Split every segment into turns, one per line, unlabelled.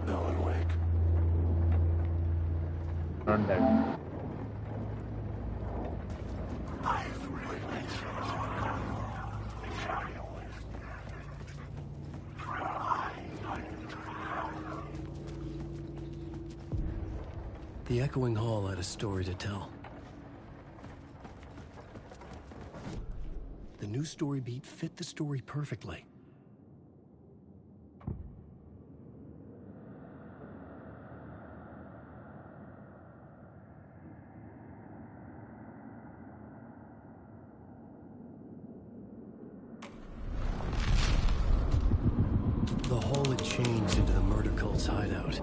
Alan Wake.
Not that.
The Echoing Hall had a story to tell. The new story beat fit the story perfectly. The hall had changed into the murder cult's hideout.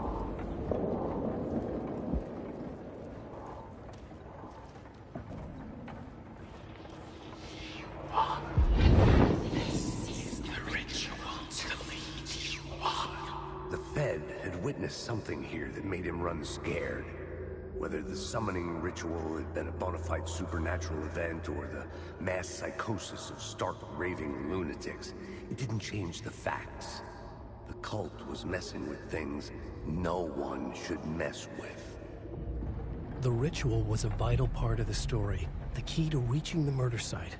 The Fed had witnessed something here that made him run scared. Whether the summoning ritual had been a bona fide supernatural event or the mass psychosis of stark raving lunatics, it didn't change the facts. The cult was messing with things no one should mess with.
The ritual was a vital part of the story, the key to reaching the murder site.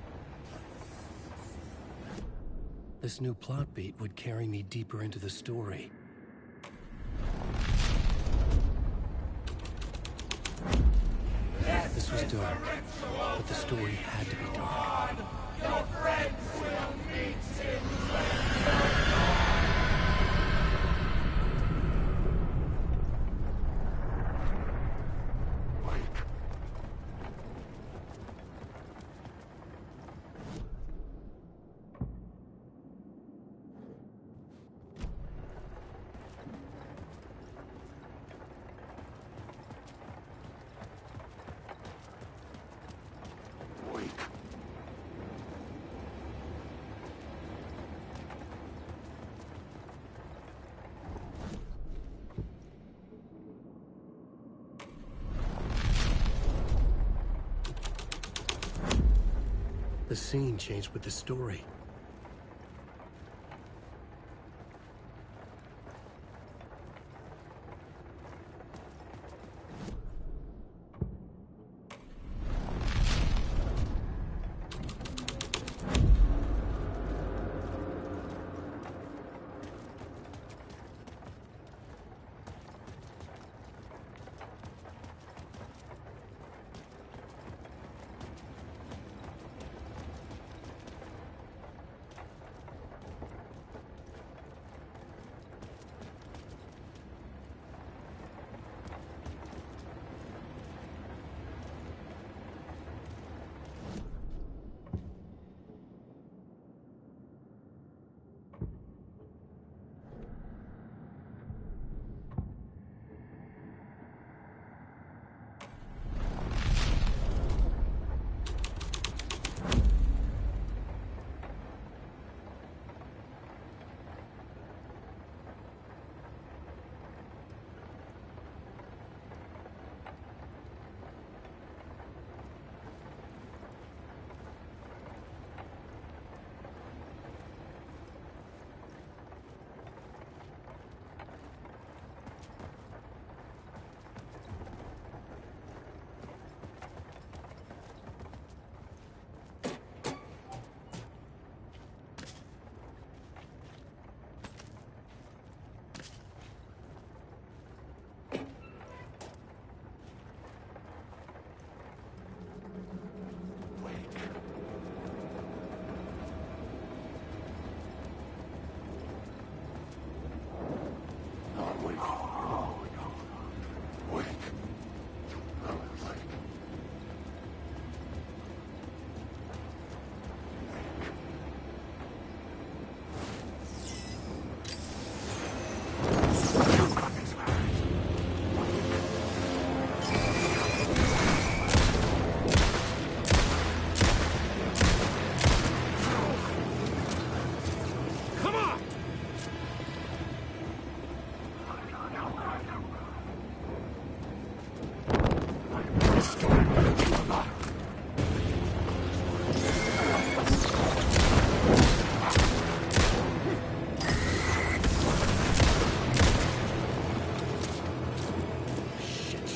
This new plot beat would carry me deeper into the story. This was dark, but the story had to be dark.
Your friends will meet him.
The scene changed with the story.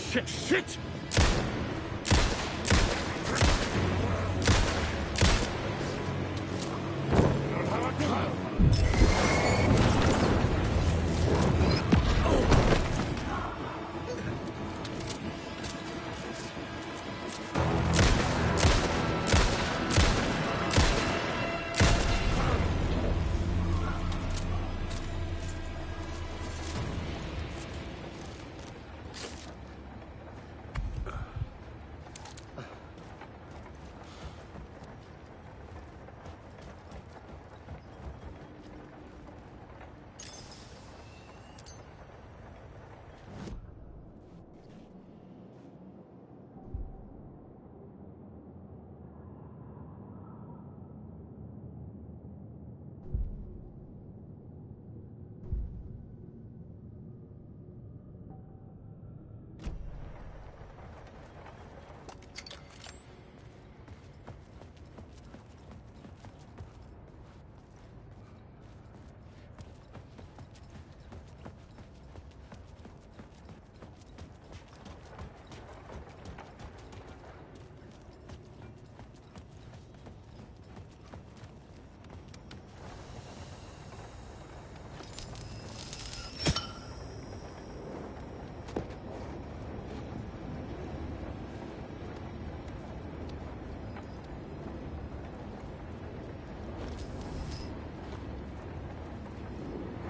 Shit!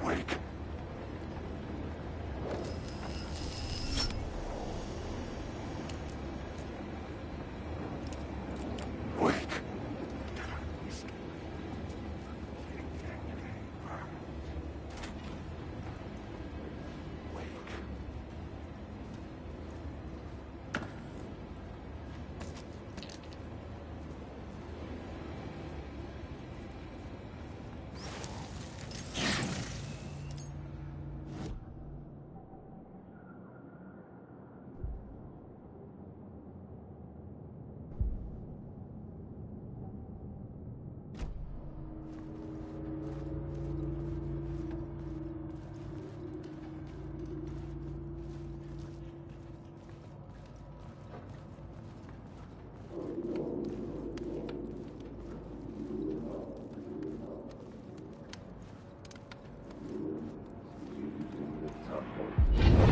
Wake. Wake.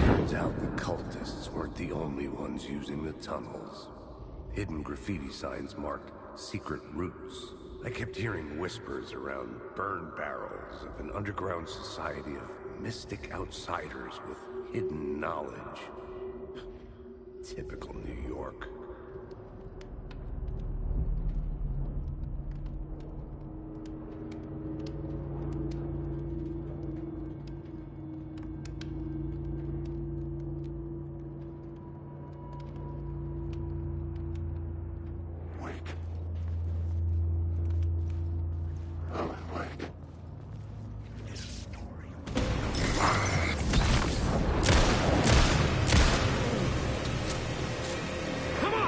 Turns out the cultists weren't the only ones using the tunnels. Hidden graffiti signs marked secret routes. I kept hearing whispers around burn barrels of an underground society of mystic outsiders with hidden knowledge. Typical New York.
Wake. Alan, wake.
Come on!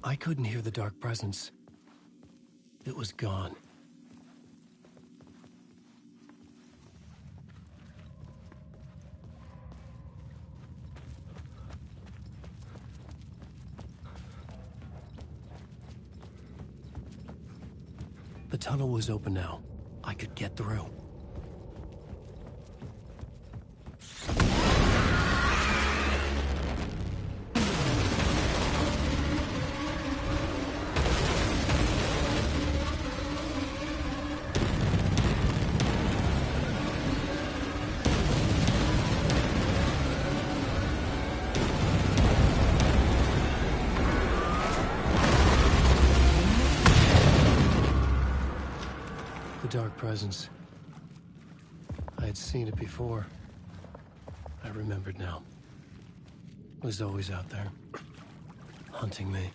I couldn't hear the dark presence. It was gone. The tunnel was open now. I could get through. The dark presence. I had seen it before. I remembered now. It was always out there, hunting me.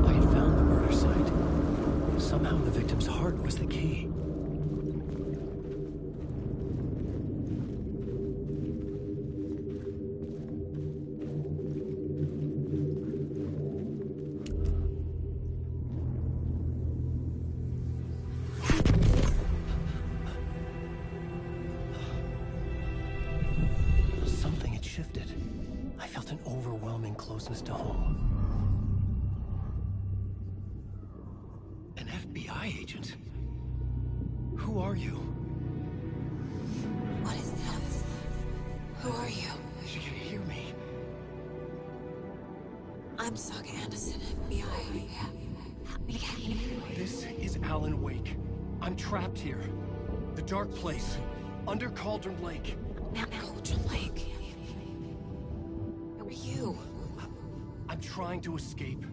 I had found the murder site. Somehow the victim's heart was the key. Something had shifted. I felt an overwhelming closeness to home. An FBI agent? Who are you?
What is this? Who are you?
She can hear me.
I'm Saga Anderson, FBI. Help me get you.
This is Alan Wake. I'm trapped here. The dark place. Under Cauldron Lake.
Mount Cauldron Lake. Who are you?
I'm trying to escape.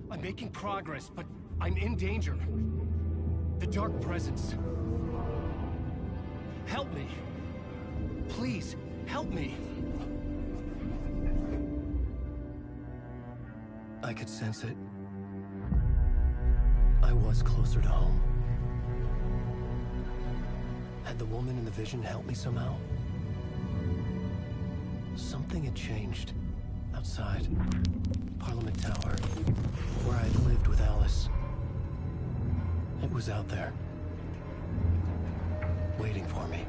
I'm making progress, but I'm in danger. The dark presence. Help me. Please, help me. I could sense it. I was closer to home. Had the woman in the vision helped me somehow? Something had changed. Outside. Parliament Tower. Where I'd lived with Alice. It was out there. Waiting for me.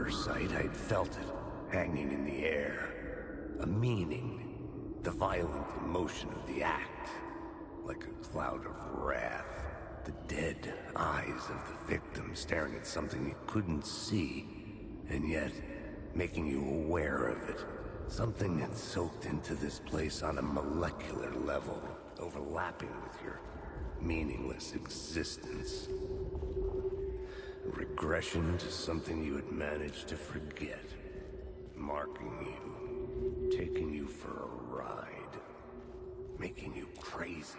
murder site, I'd felt it, hanging in the air. A meaning, the violent emotion of the act, like a cloud of wrath. The dead eyes of the victim staring at something you couldn't see, and yet making you aware of it. Something had soaked into this place on a molecular level, overlapping with your meaningless existence. Regression to something you had managed to forget. Marking you, taking you for a ride, making you crazier.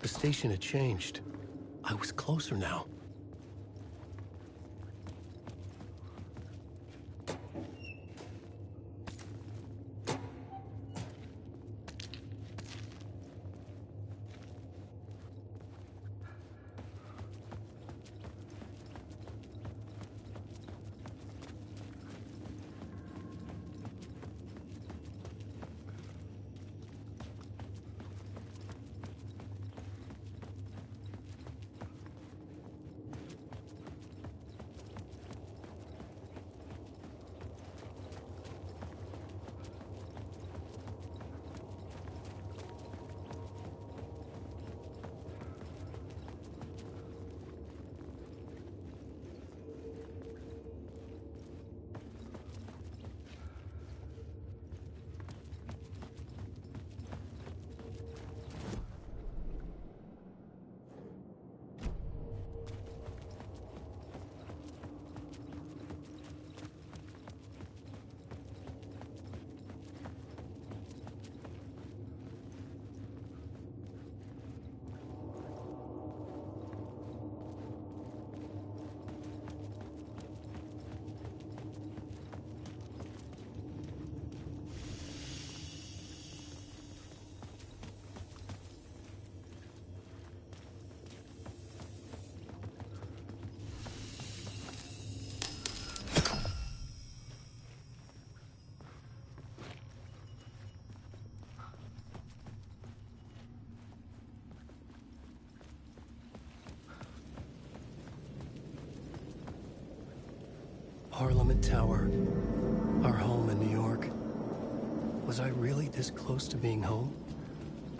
The station had changed. I was closer now. Parliament Tower, our home in New York. Was I really this close to being home?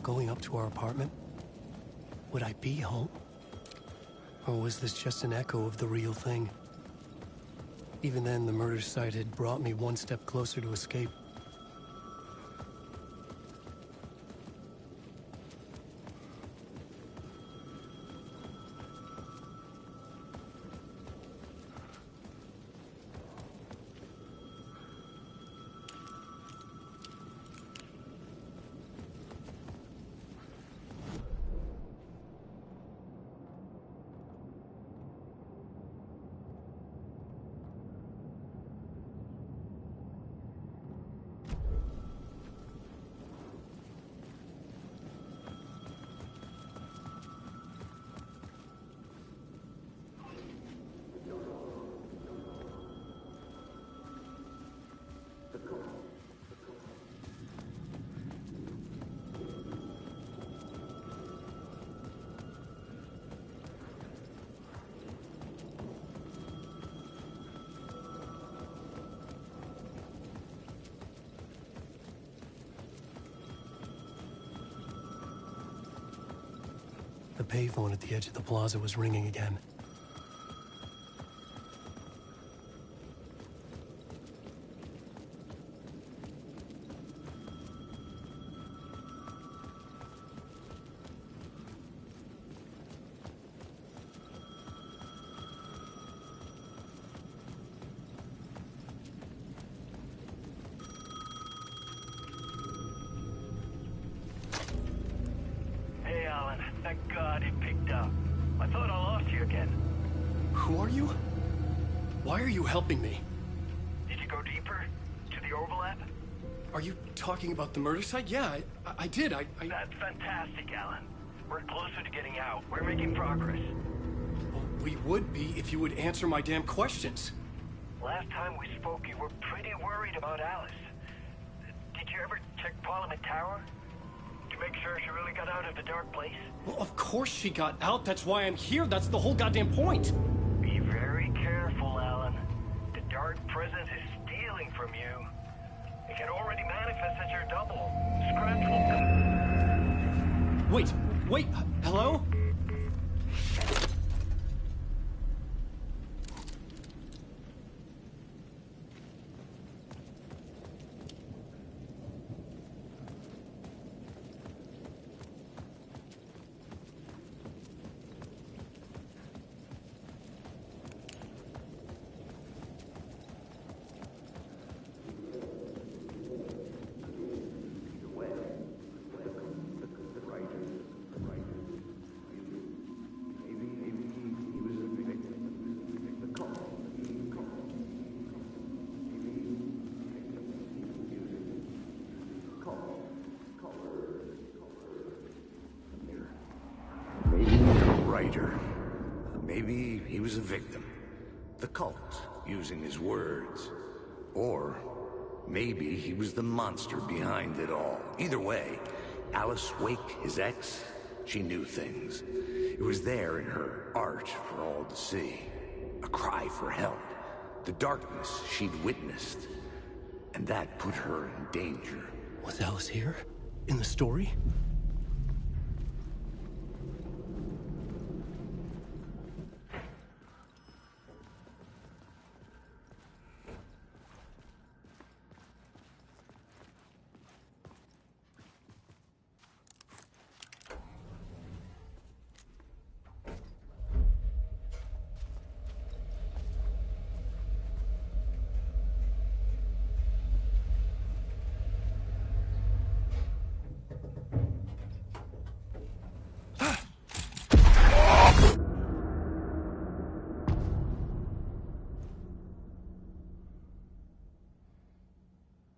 Going up to our apartment? Would I be home? Or was this just an echo of the real thing? Even then, the murder site had brought me one step closer to escape. The payphone at the edge of the plaza was ringing again.
Hey, Alan. Thank God it picked up. I thought I lost you again.
Who are you? Why are you helping me?
Did you go deeper? To the overlap?
Are you talking about the murder site? Yeah, I did.
That's fantastic, Alan. We're closer to getting out. We're making progress.
Well, we would be if you would answer my damn questions.
Last time we spoke, you were pretty worried about Alice. Did you ever check Parliament Tower? To make sure she really got out of the dark place?
Well, of course she got out. That's why I'm here. That's the whole goddamn point.
Be very careful, Alan. The dark presence is stealing from you. It can already manifest as your double. Scratch will come.
Wait, hello?
Maybe he was a victim. The cult, using his words. Or maybe he was the monster behind it all. Either way, Alice Wake, his ex, she knew things. It was there in her art for all to see. A cry for help. The darkness she'd witnessed. And that put her in danger.
Was Alice here? In the story?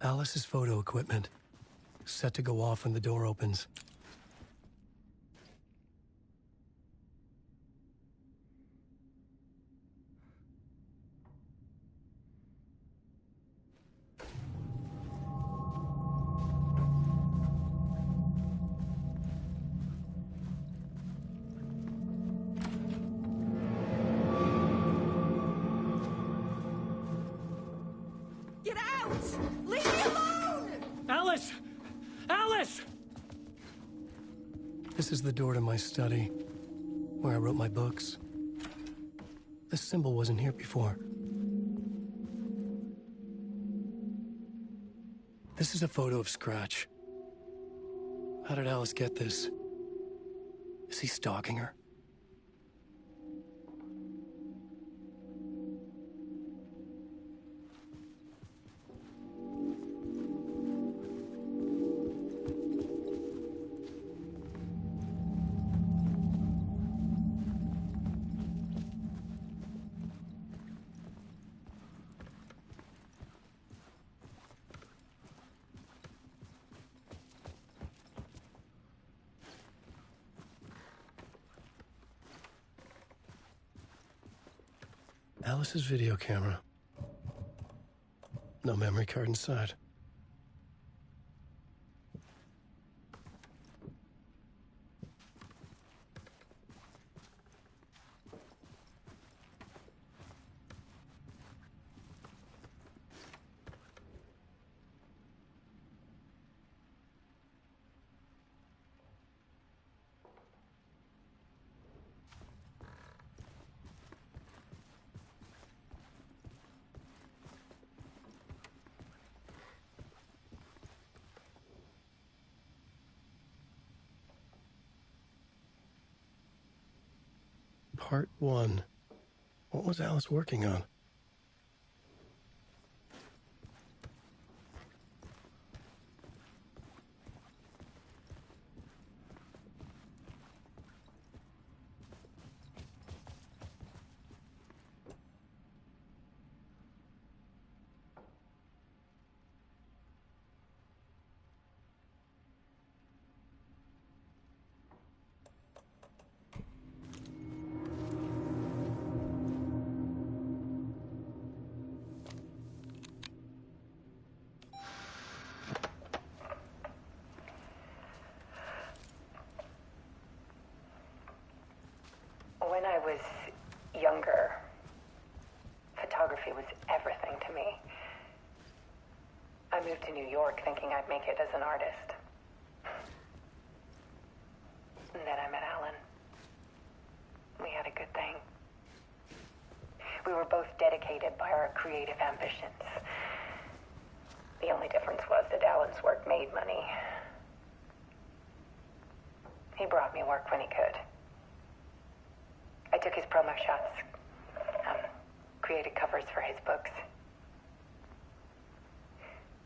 Alice's photo equipment. Set to go off when the door opens.
Get out! Leave me alone!
Alice! Alice! This is the door to my study, where I wrote my books. This symbol wasn't here before. This is a photo of Scratch. How did Alice get this? Is he stalking her? Alice's video camera. No memory card inside. Part 1. What was Alice working on?
moved to New York thinking I'd make it as an artist. And then I met Alan. We had a good thing. We were both dedicated by our creative ambitions. The only difference was that Alan's work made money. He brought me work when he could. I took his promo shots, created covers for his books.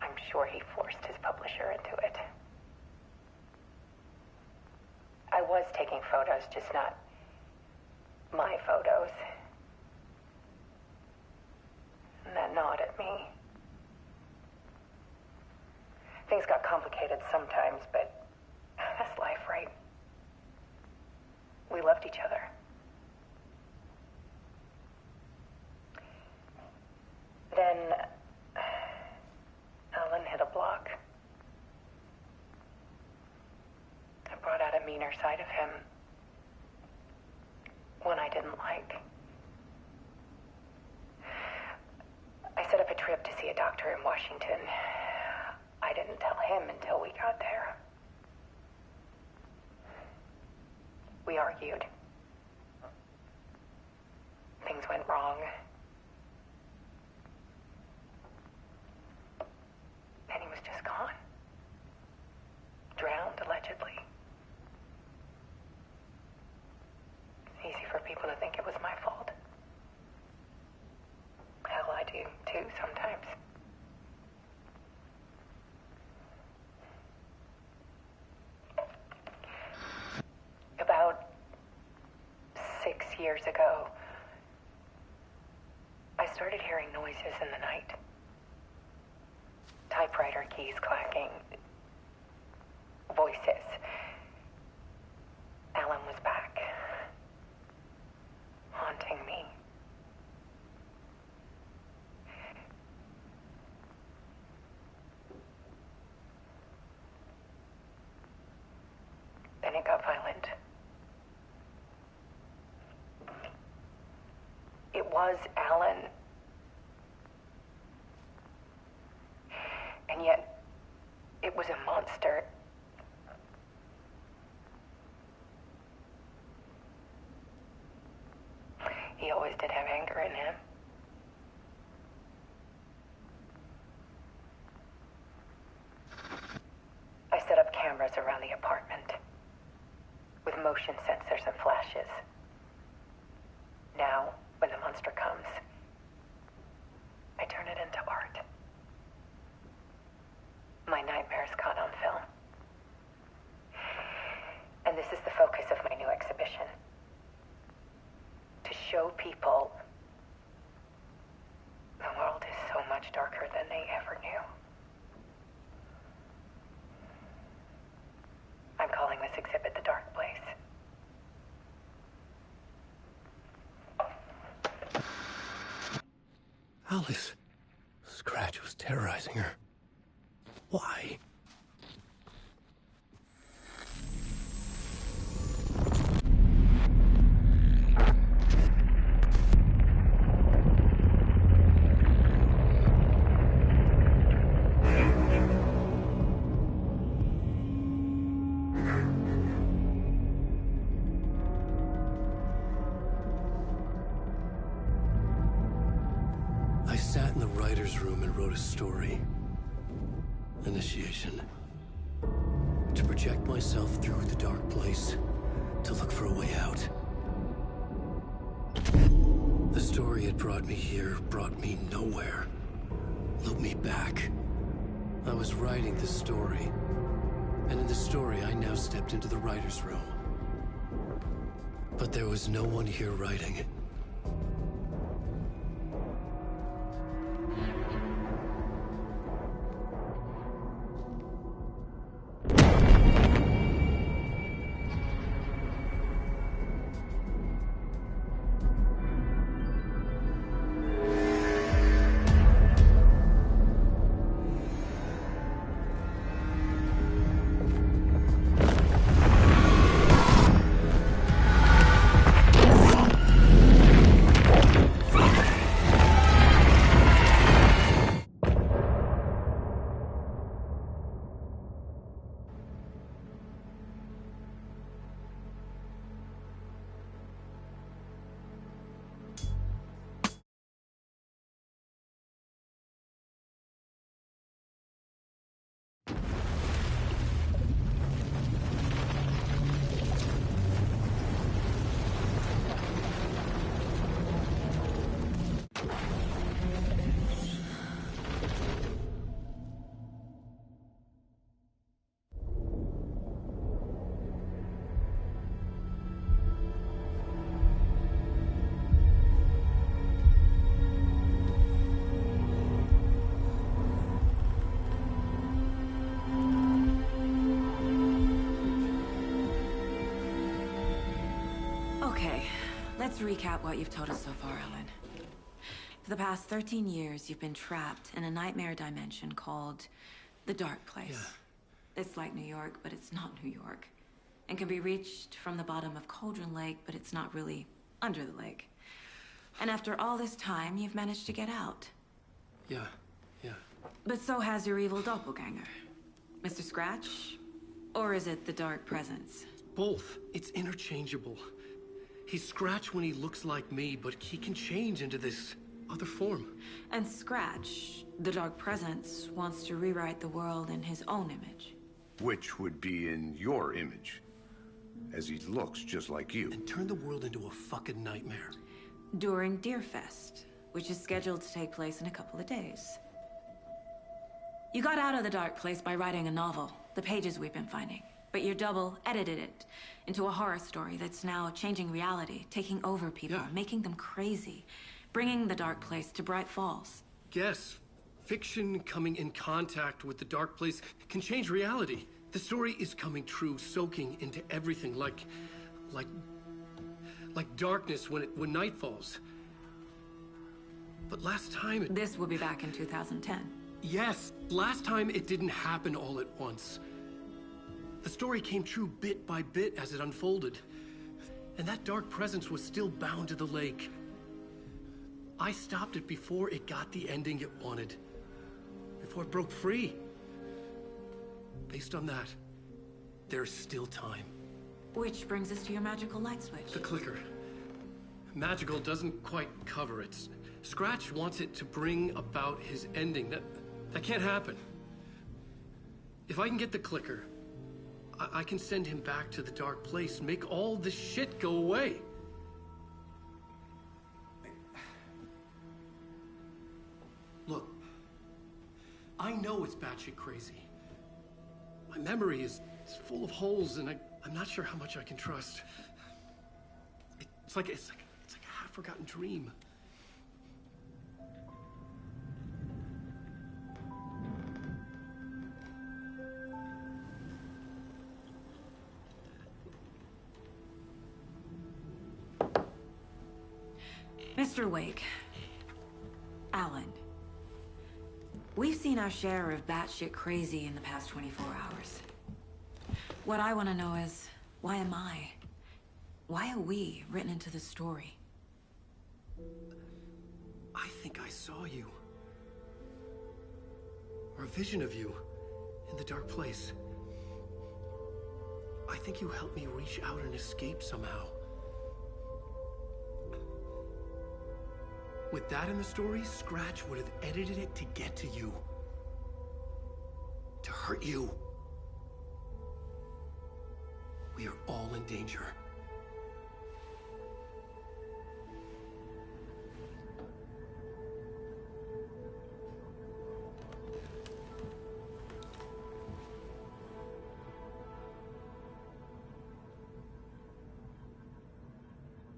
I'm sure he forced his publisher into it. I was taking photos, just not my photos. And that gnawed at me. Things got complicated sometimes, but that's life, right? We loved each other. Then Alan hit a block. I brought out a meaner side of him. One I didn't like. I set up a trip to see a doctor in Washington. I didn't tell him until we got there. We argued. Things went wrong. And he was just gone. Drowned, allegedly. It's easy for people to think it was my fault. Hell, I do, too, sometimes. About 6 years ago, I started hearing noises in the night. Typewriter keys clacking. Voices. Alan was back. Haunting me. Then it got violent. It was Alan. And yet, it was a monster. He always did have anger in him. I set up cameras around the apartment with motion sensors and flashes. Now, when the monster comes, I turn it into art. My nightmares caught on film. And this is the focus of my new exhibition. To show people the world is so much darker than they ever knew. I'm calling this exhibit The Dark Place.
Alice. Scratch was terrorizing her. Why? I sat in the writer's room and wrote a story. Initiation. To project myself through the dark place, to look for a way out. The story had brought me here, brought me nowhere. Looped me back. I was writing the story. And in the story, I now stepped into the writer's room. But there was no one here writing it.
Let's recap what you've told us so far, Alan. For the past 13 years, you've been trapped in a nightmare dimension called the Dark Place.
Yeah.
It's like New York, but it's not New York. And can be reached from the bottom of Cauldron Lake, but it's not really under the lake. And after all this time, you've managed to get out.
Yeah.
But so has your evil doppelganger. Mr. Scratch? Or is it the Dark Presence?
Both. It's interchangeable. He's Scratch when he looks like me, but he can change into this other form.
And Scratch, the Dark Presence, wants to rewrite the world in his own image.
Which would be in your image, as he looks just like you.
And turn the world into a fucking nightmare.
During Deerfest, which is scheduled to take place in a couple of days. You got out of the Dark Place by writing a novel, the pages we've been finding. But your double edited it into a horror story that's now changing reality, taking over people, making them crazy, bringing the Dark Place to Bright Falls.
Yes, fiction coming in contact with the Dark Place can change reality. The story is coming true, soaking into everything like darkness when night falls. But last time
This will be back in 2010.
Yes, last time it didn't happen all at once. The story came true bit by bit as it unfolded. And that dark presence was still bound to the lake. I stopped it before it got the ending it wanted. Before it broke free. Based on that, there's still time.
Which brings us to your magical light switch.
The clicker. Magical doesn't quite cover it. Scratch wants it to bring about his ending. That can't happen. If I can get the clicker, I can send him back to the Dark Place, make all this shit go away. Look, I know it's batshit crazy. My memory is full of holes, and I'm not sure how much I can trust. It's like a half-forgotten dream.
Mr. Wake. Alan. We've seen our share of batshit crazy in the past 24 hours. What I want to know is, why am I? Why are we written into the story?
I think I saw you. Or a vision of you in the Dark Place. I think you helped me reach out and escape somehow. With that in the story, Scratch would have edited it to get to you. To hurt you. We are all in danger.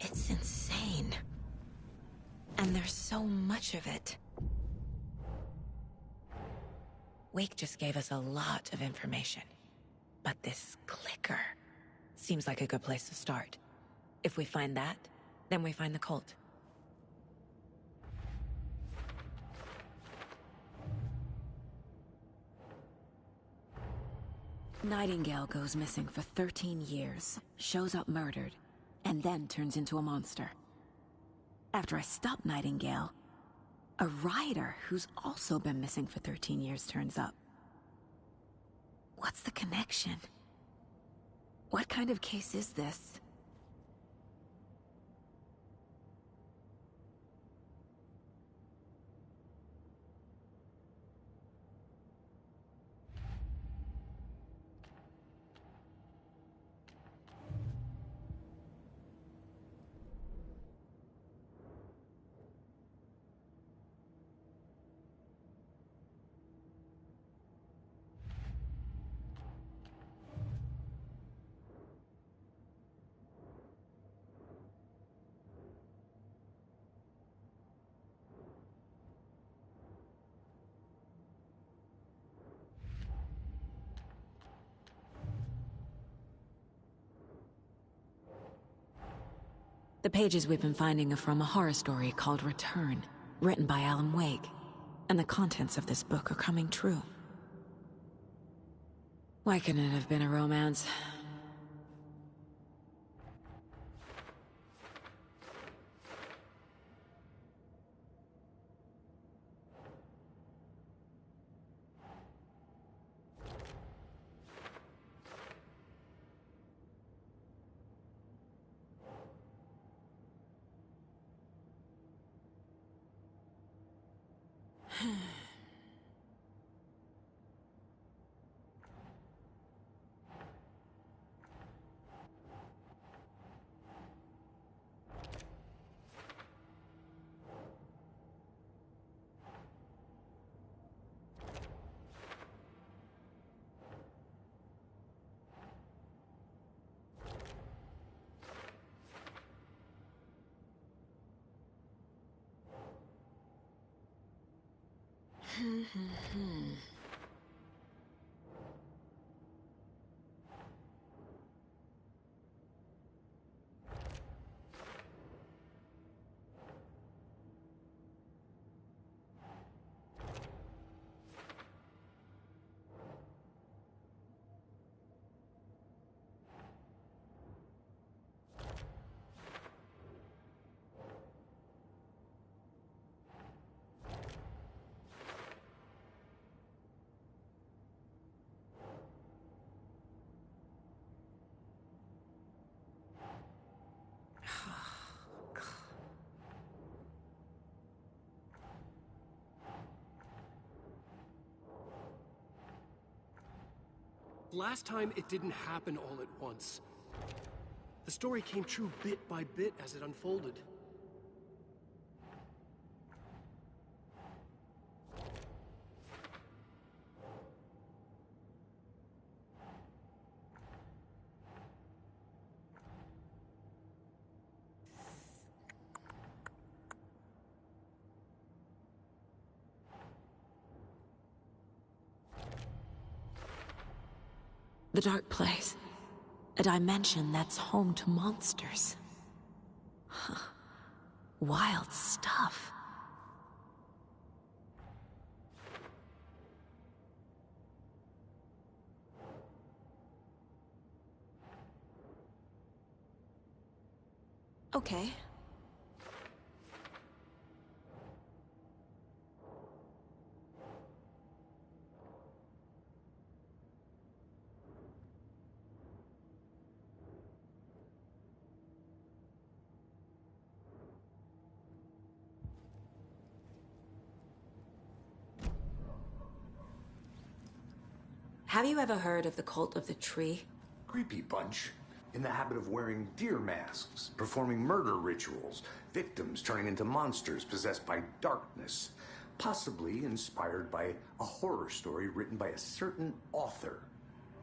It's insane. And there's so much of it. Wake just gave us a lot of information. But this clicker seems like a good place to start. If we find that, then we find the cult. Nightingale goes missing for 13 years, shows up murdered, and then turns into a monster. After I stop Nightingale, a rider who's also been missing for 13 years turns up. What's the connection? What kind of case is this? The pages we've been finding are from a horror story called Return, written by Alan Wake. And the contents of this book are coming true. Why couldn't it have been a romance?
Last time, it didn't happen all at once. The story came true bit by bit as it unfolded.
The Dark Place. A dimension that's home to monsters. Huh. Wild stuff. Okay. Have you ever heard of the Cult of the Tree?
Creepy bunch. In the habit of wearing deer masks, performing murder rituals, victims turning into monsters possessed by darkness. Possibly inspired by a horror story written by a certain author.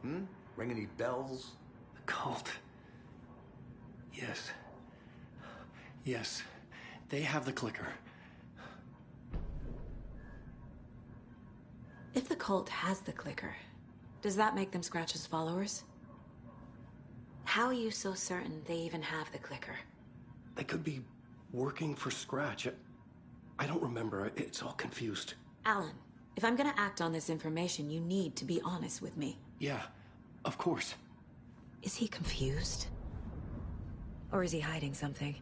Ring any bells?
The cult. Yes. Yes. They have the clicker.
If the cult has the clicker, does that make them Scratch's followers? How are you so certain they even have the clicker?
They could be working for Scratch. I don't remember. It's all confused.
Alan, if I'm gonna act on this information, you need to be honest with me.
Yeah, of course.
Is he confused? Or is he hiding something?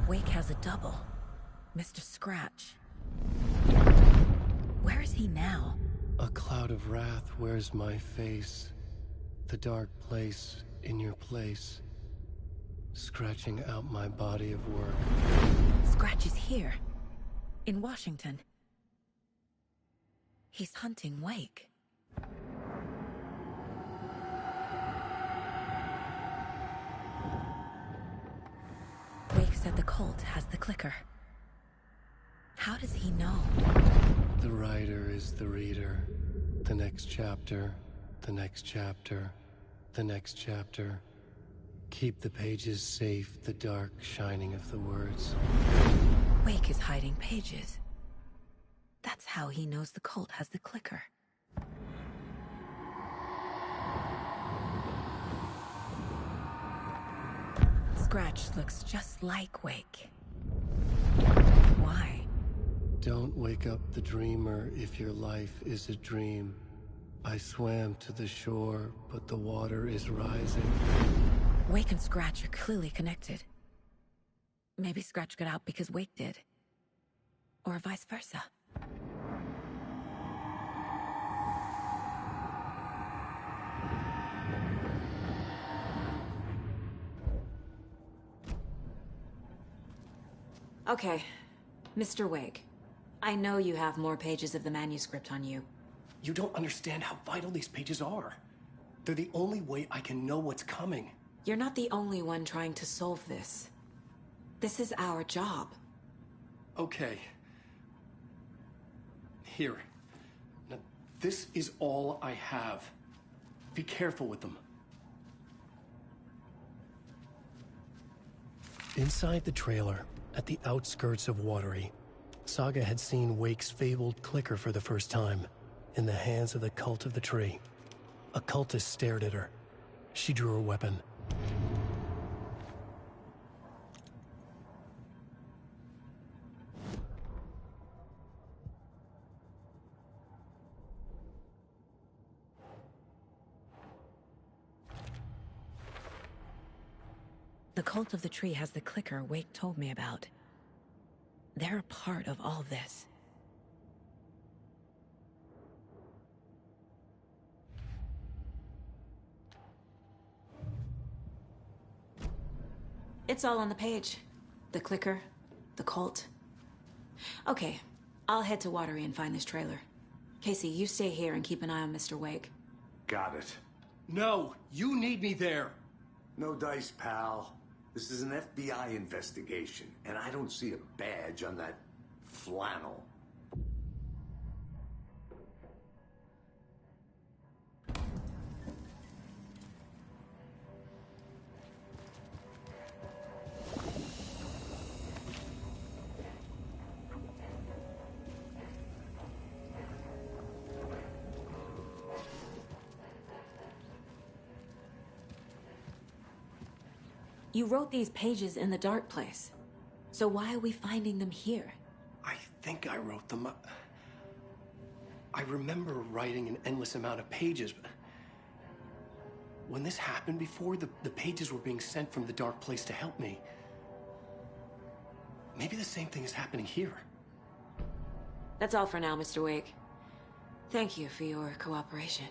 Wake has a double. Mr. Scratch. Where is he now?
A cloud of wrath wears my face. The dark place in your place. scratching out my body of work.
Scratch is here, in Washington. He's hunting Wake. Wake said the cult has the clicker. How does he know?
The writer is the reader. The next chapter, the next chapter, the next chapter. Keep the pages safe, the dark shining of the words.
Wake is hiding pages. That's how he knows the cult has the clicker. Scratch looks just like Wake. Why?
Don't wake up the dreamer if your life is a dream. I swam to the shore, but the water is rising.
Wake and Scratch are clearly connected. Maybe Scratch got out because Wake did. Or vice versa. Okay, Mr. Wake. I know you have more pages of the manuscript on you.
You don't understand how vital these pages are. They're the only way I can know what's coming.
You're not the only one trying to solve this. This is our job.
Okay. Here. Now, this is all I have. Be careful with them. Inside the trailer, at the outskirts of Watery, Saga had seen Wake's fabled clicker for the first time, in the hands of the Cult of the Tree. A cultist stared at her. She drew her weapon.
The Cult of the Tree has the clicker Wake told me about. They're a part of all this. It's all on the page. The clicker, the cult. Okay, I'll head to Watery and find this trailer. Casey, you stay here and keep an eye on Mr. Wake.
Got it.
No, you need me there.
No dice, pal. This is an FBI investigation, and I don't see a badge on that flannel.
You wrote these pages in the dark place. So why are we finding them here?
I think I wrote them. I remember writing an endless amount of pages, but when this happened before, the pages were being sent from the dark place to help me. Maybe the same thing is happening here.
That's all for now, Mr. Wake. Thank you for your cooperation.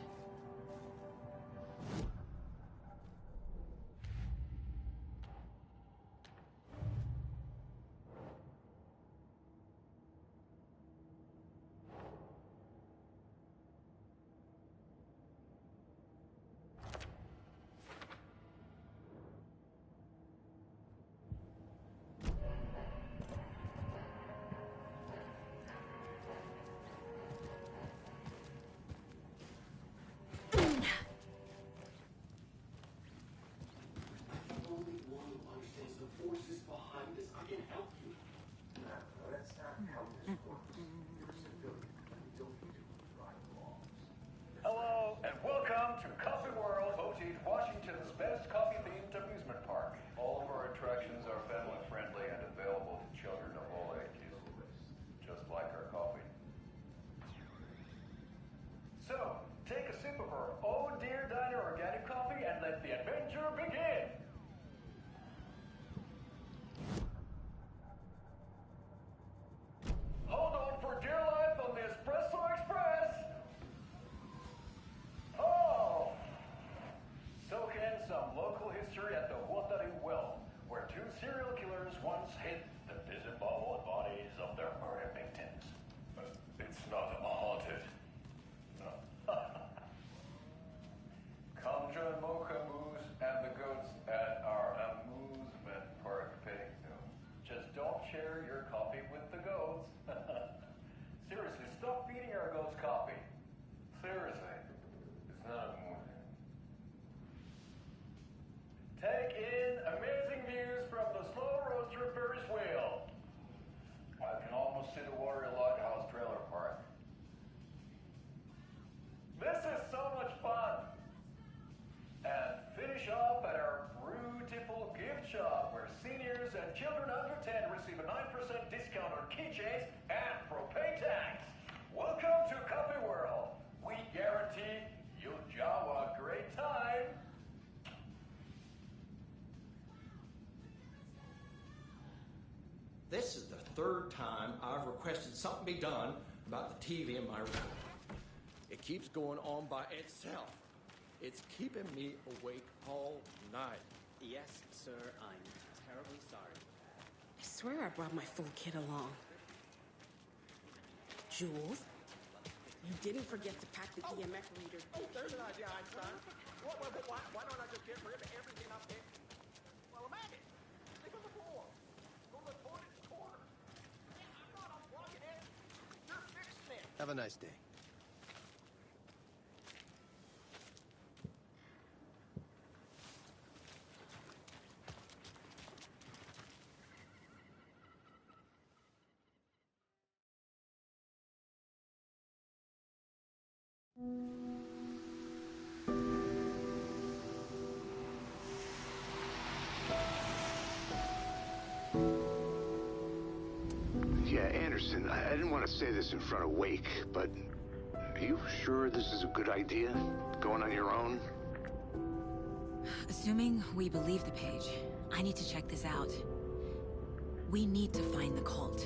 Hello, and welcome to Coffee World, Osage, Washington's best coffee-themed amusement park. All of our attractions are family-friendly and available to children of all ages, just like our coffee. So, take a sip of our Oh Dear Diner organic coffee and let the adventure begin! Hold on for dear life on the Espresso Express! Oh! Soak in some local history at the Watery Well,
third time I've requested something be done about the TV in my room. It keeps going on by itself. It's keeping me awake all night.
Yes, sir, I'm terribly sorry.
I swear I brought my full kit along. Jules, you didn't forget to pack the EMF reader.
Oh, there's an idea, Einstein. Why don't I just get rid of everything I picked while I'm at it? Sleep on the floor. Go to the toilet corner. Yeah, I'm not unplugging it. You're fixing it.
Have a nice day.
Yeah, Anderson, I didn't want to say this in front of Wake, but are you sure this is a good idea? Going on your own?
Assuming we believe the page, I need to check this out. We need to find the cult.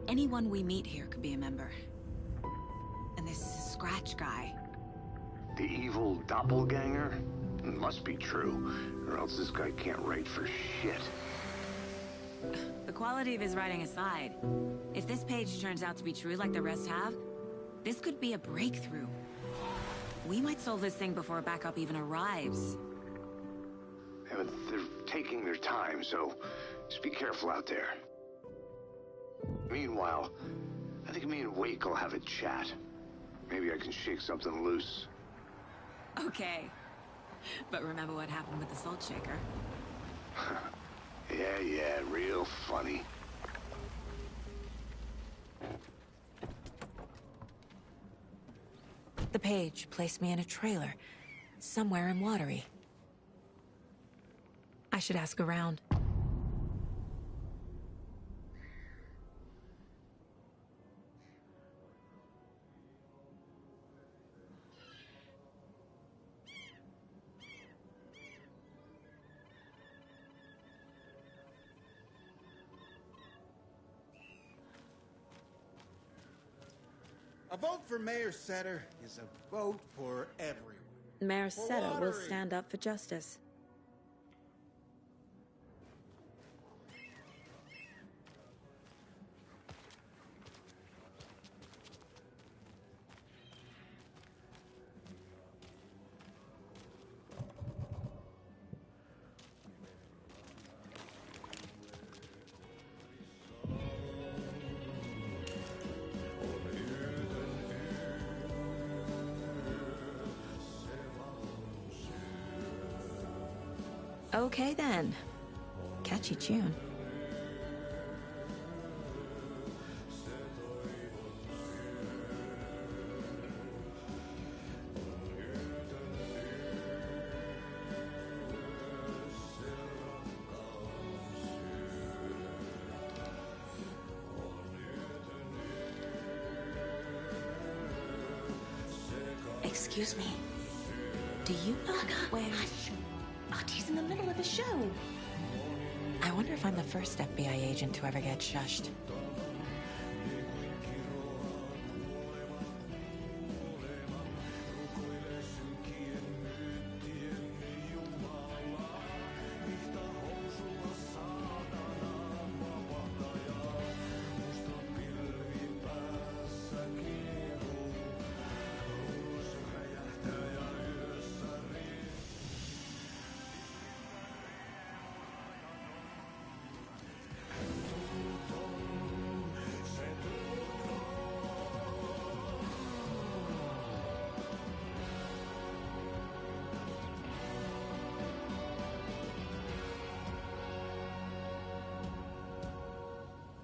Anyone we meet here could be a member. And this Scratch guy.
The evil doppelganger? Must be true, or else this guy can't write for shit.
The quality of his writing aside, if this page turns out to be true like the rest have, this could be a breakthrough. We might solve this thing before backup even arrives.
Yeah, but they're taking their time, so just be careful out there. Meanwhile, I think me and Wake will have a chat. Maybe I can shake something loose.
Okay. But remember what happened with the Salt Shaker?
Yeah, real funny.
The page placed me in a trailer, somewhere in Watery. I should ask around.
A vote for Mayor Setter is a vote for everyone.
Mayor
For
Setter will
Watery.
stand up for justice. Okay then. Catchy tune. Excuse me. Do you know where...
Hush. Artie's in the middle of a show.
I wonder if I'm the first FBI agent to ever get shushed.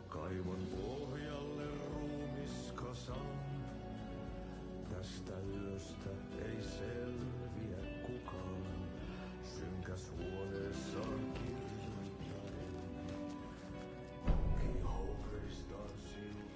Kaivon pohjalle ruumiskasan. Tästä yöstä ei selviä kukaan. Synkäs huoneessaan kirjoittaen. Kihoveristaan siltä.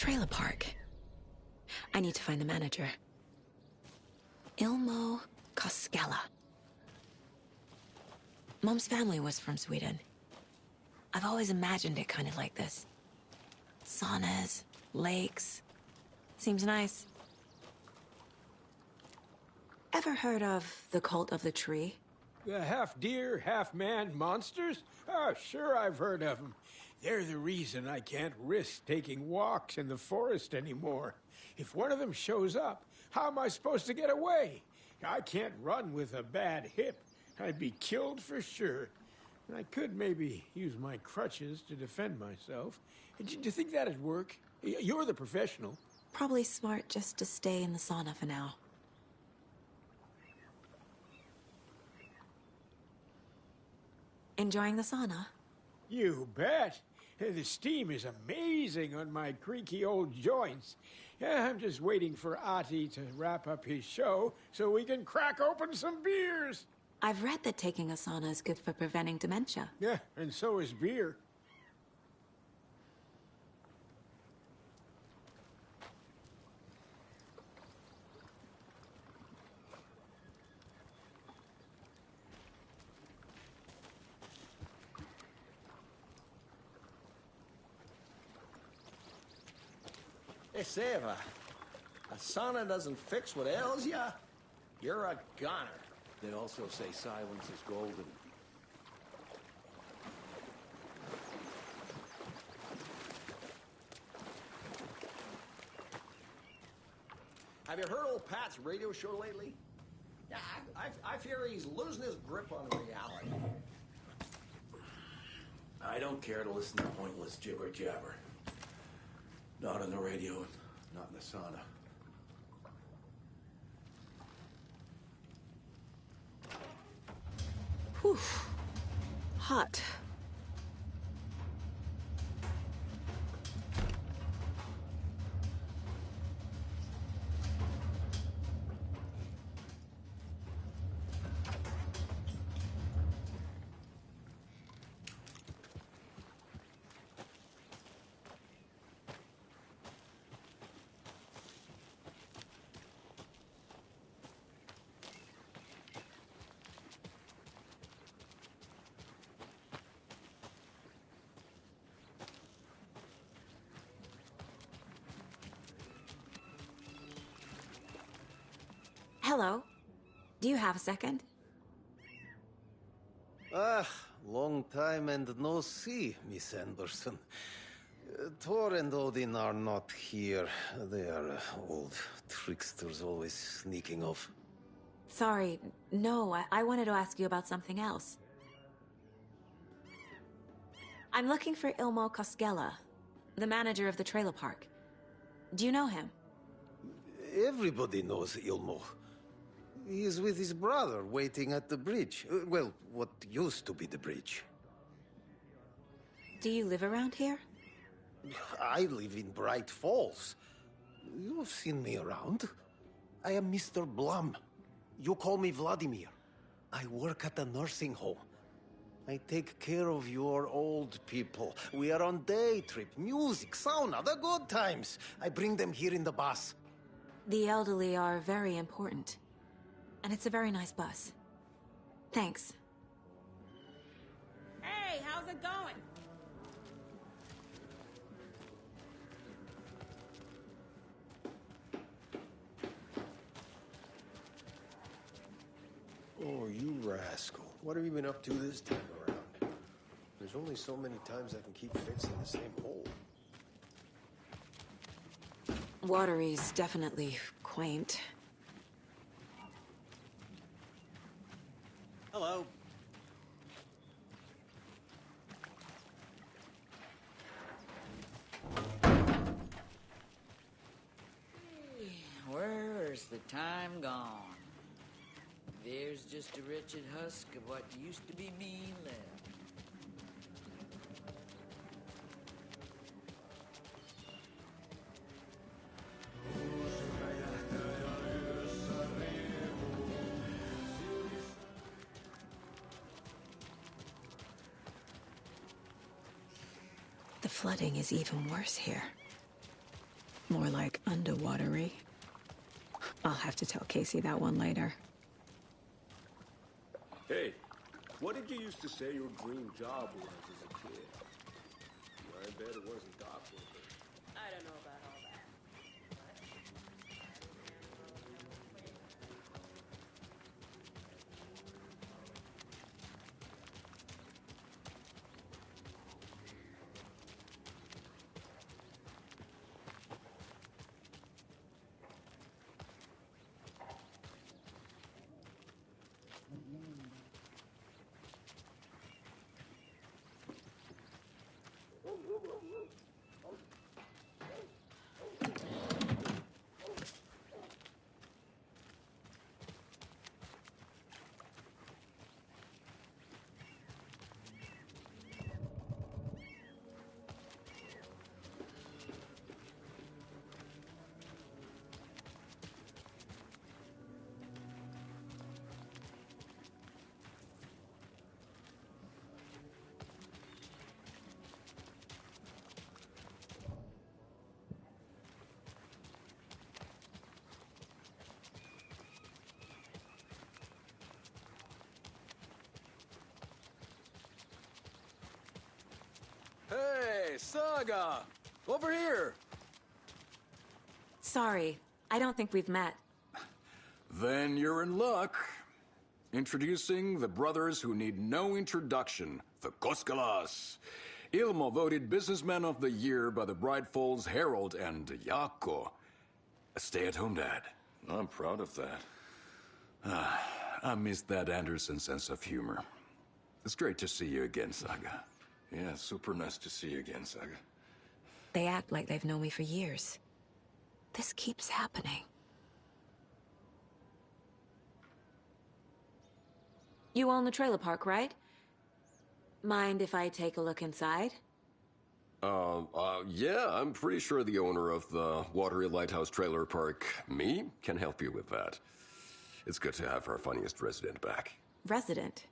trailer park. I need to find the manager. Ilmo Koskela. Mom's family was from Sweden. I've always imagined it kind of like this. Saunas, lakes. Seems nice. Ever heard of the Cult of the Tree?
The half-deer, half-man monsters? Oh, sure I've heard of them. They're the reason I can't risk taking walks in the forest anymore. If one of them shows up, how am I supposed to get away? I can't run with a bad hip. I'd be killed for sure. I could maybe use my crutches to defend myself. Do you think that'd work? You're the professional.
Probably smart just to stay in the sauna for now. Enjoying the sauna?
You bet. The steam is amazing on my creaky old joints. I'm just waiting for Ati to wrap up his show so we can crack open some beers.
I've read that taking a sauna is good for preventing dementia.
Yeah, and so is beer.
Hey, say, if a sauna doesn't fix what ails ya, you're a goner.
They also say silence is golden.
Have you heard old Pat's radio show lately? Yeah, I fear he's losing his grip on reality.
I don't care to listen to pointless jibber-jabber. Not on the radio, not in the sauna.
Whew. Hot. Hello. Do you have a second?
Ah, long time and no see, Miss Anderson. Thor and Odin are not here. They are old tricksters always sneaking off.
Sorry. No, I wanted to ask you about something else. I'm looking for Ilmo Koskela, the manager of the trailer park. Do you know him?
Everybody knows Ilmo. He is with his brother, waiting at the bridge. Well, what used to be the bridge.
Do you live around here?
I live in Bright Falls. You've seen me around. I am Mr. Blum. You call me Vladimir. I work at a nursing home. I take care of your old people. We are on day trip, music, sauna, the good times. I bring them here in the bus.
The elderly are very important. And it's a very nice bus. Thanks.
Hey, how's it going?
Oh, you rascal. What have you been up to this time around? There's only so many times I can keep fixing the same hole.
Watery's definitely quaint.
Hello.
Where's the time gone? There's just a wretched husk of what used to be me left.
The flooding is even worse here. More like underwatery. I'll have to tell Casey that one later.
Hey, what did you used to say your dream job was as a kid? I bet it wasn't doctor.
I don't know about all that.
Hey, Saga! Over here!
Sorry, I don't think we've met.
Then you're in luck. Introducing the brothers who need no introduction, the Koskalas. Ilmo voted Businessman of the Year by the Bright Falls Herald, and Jaakko, a stay-at-home dad. I'm proud of that. I miss that Anderson sense of humor. It's great to see you again, Saga. Yeah, super nice to see you again, Saga.
They act like they've known me for years. This keeps happening. You own the trailer park, right? Mind if I take a look inside?
Yeah, I'm pretty sure the owner of the Watery Lighthouse Trailer Park, me, can help you with that. It's good to have our funniest resident back.
Resident?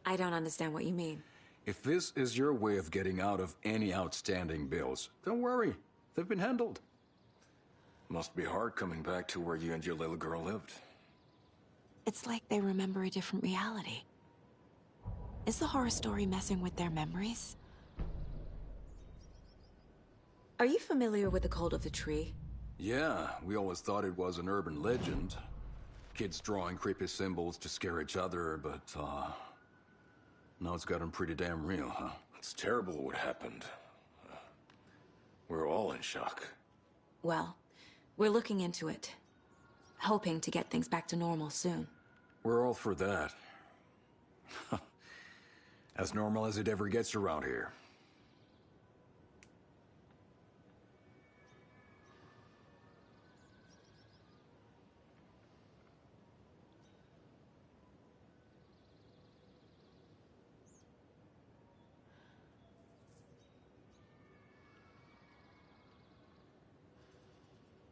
I don't understand what you mean.
If this is your way of getting out of any outstanding bills, don't worry. They've been handled. Must be hard coming back to where you and your little girl lived.
It's like they remember a different reality. Is the horror story messing with their memories? Are you familiar with the Cult of the Tree?
Yeah, we always thought it was an urban legend. Kids drawing creepy symbols to scare each other, but, now it's gotten pretty damn real, huh? It's terrible what happened. We're all in shock.
Well, we're looking into it. Hoping to get things back to normal soon.
We're all for that. As normal as it ever gets around here.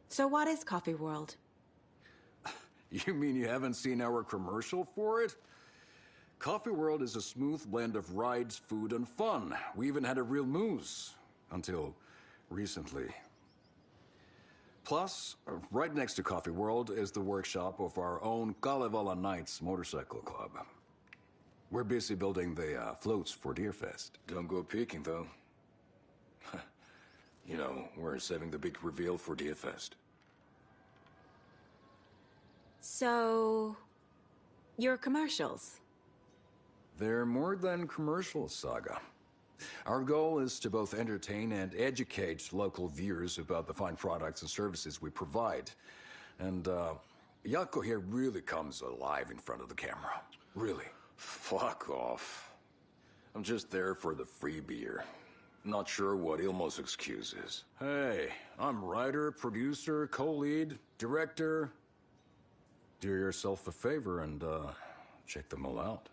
So what is Coffee World?
You mean you haven't seen our commercial for it? Coffee World is a smooth blend of rides, food, and fun. We even had a real moose. Until recently. Plus, right next to Coffee World is the workshop of our own Kalevala Knights Motorcycle Club. We're busy building the floats for Deerfest. Don't go peeking, though. You know, we're saving the big reveal for Deerfest.
So... your commercials?
They're more than commercials, Saga. Our goal is to both entertain and educate local viewers about the fine products and services we provide. And, Jaakko here really comes alive in front of the camera. Really. Fuck off. I'm just there for the free beer. Not sure what Ilmo's excuse is. Hey, I'm writer, producer, co-lead, director. Do yourself a favor and, check them all out.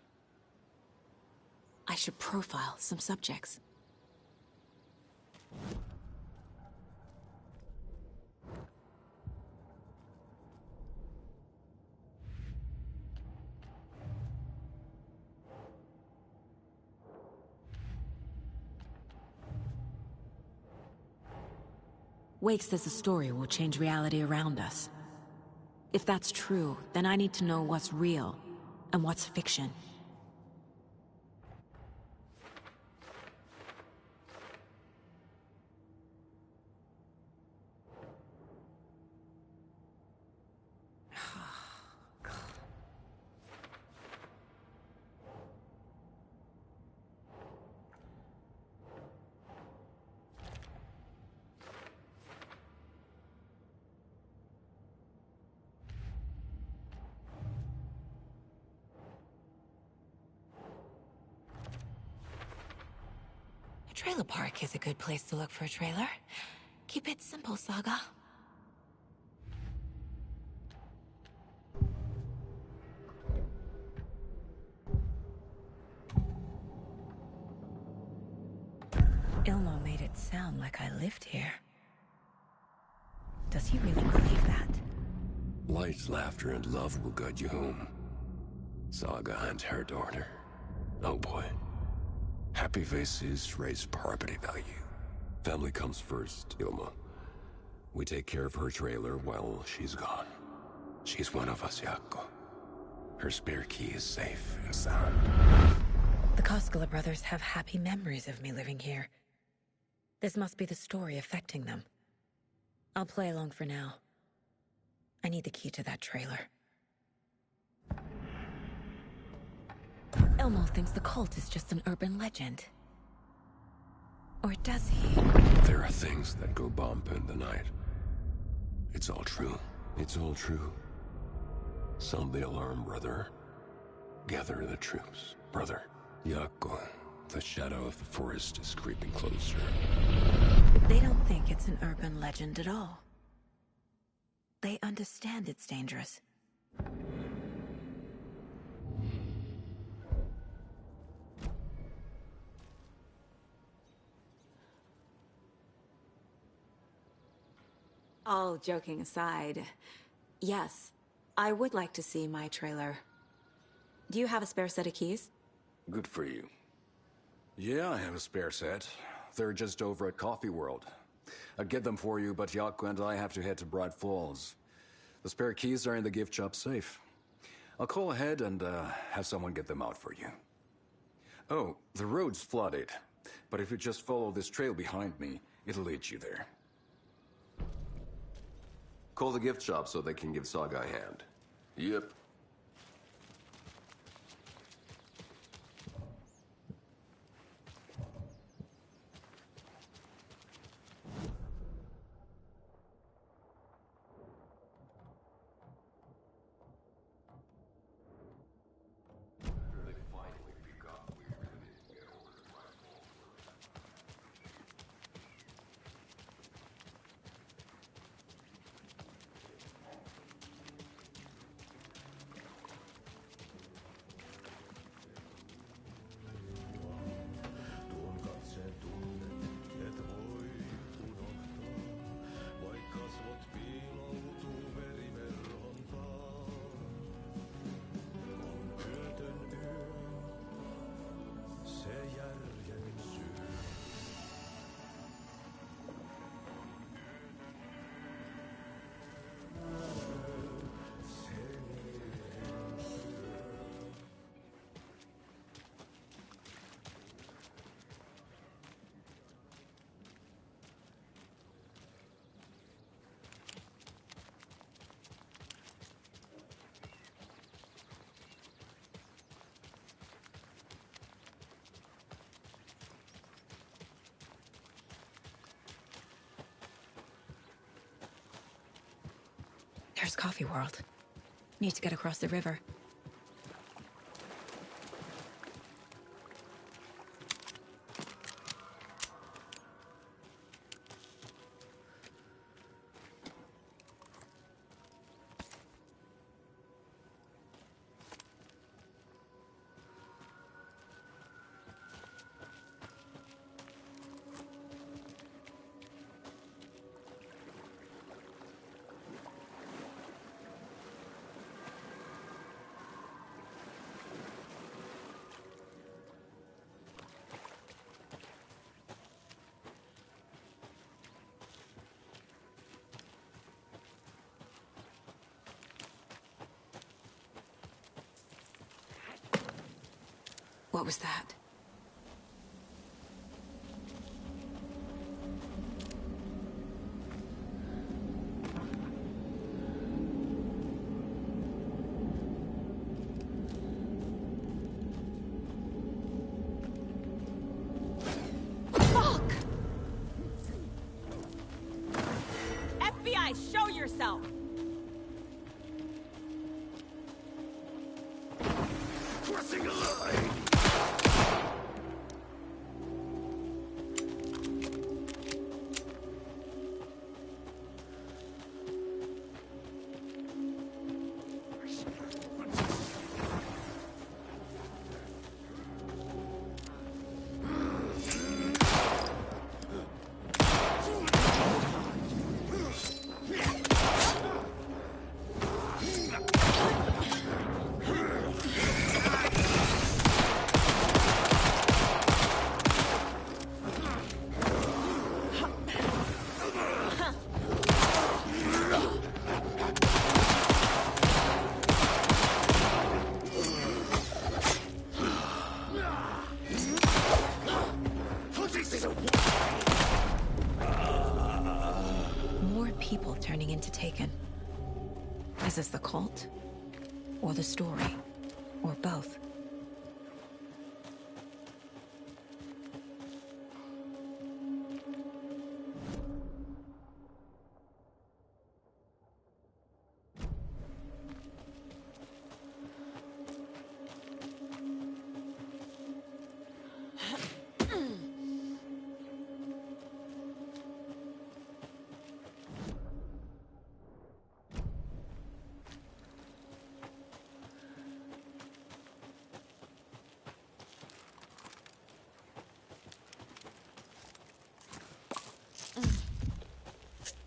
I should profile some subjects. Wake says the story will change reality around us. If that's true, then I need to know what's real and what's fiction. Trailer park is a good place to look for a trailer. Keep it simple, Saga. Ilmo made it sound like I lived here. Does he really believe that?
Light, laughter, and love will guide you home. Saga and her daughter. Oh boy. Happy faces raise property value. Family comes first, Ilma. We take care of her trailer while she's gone. She's one of us, Jaakko. Her spare key is safe and sound.
The Koskela brothers have happy memories of me living here. This must be the story affecting them. I'll play along for now. I need the key to that trailer. Elmo thinks the cult is just an urban legend. Or does he?
There are things that go bump in the night. It's all true. It's all true. Sound the alarm, brother. Gather the troops, brother. Jaakko, the shadow of the forest is creeping closer.
They don't think it's an urban legend at all. They understand it's dangerous. All joking aside, yes, I would like to see my trailer. Do you have a spare set of keys?
Good for you. Yeah, I have a spare set. They're just over at Coffee World. I'd get them for you, but Jaakko and I have to head to Bright Falls. The spare keys are in the gift shop safe. I'll call ahead and have someone get them out for you. Oh, the road's flooded, but if you just follow this trail behind me, it'll lead you there. Call the gift shop so they can give Saga a hand. Yep.
There's Coffee World. Need to get across the river. What was that?
Fuck! FBI, show yourself!
Crossing a line!
More people turning into Taken. Is this the cult? Or the story? Or both?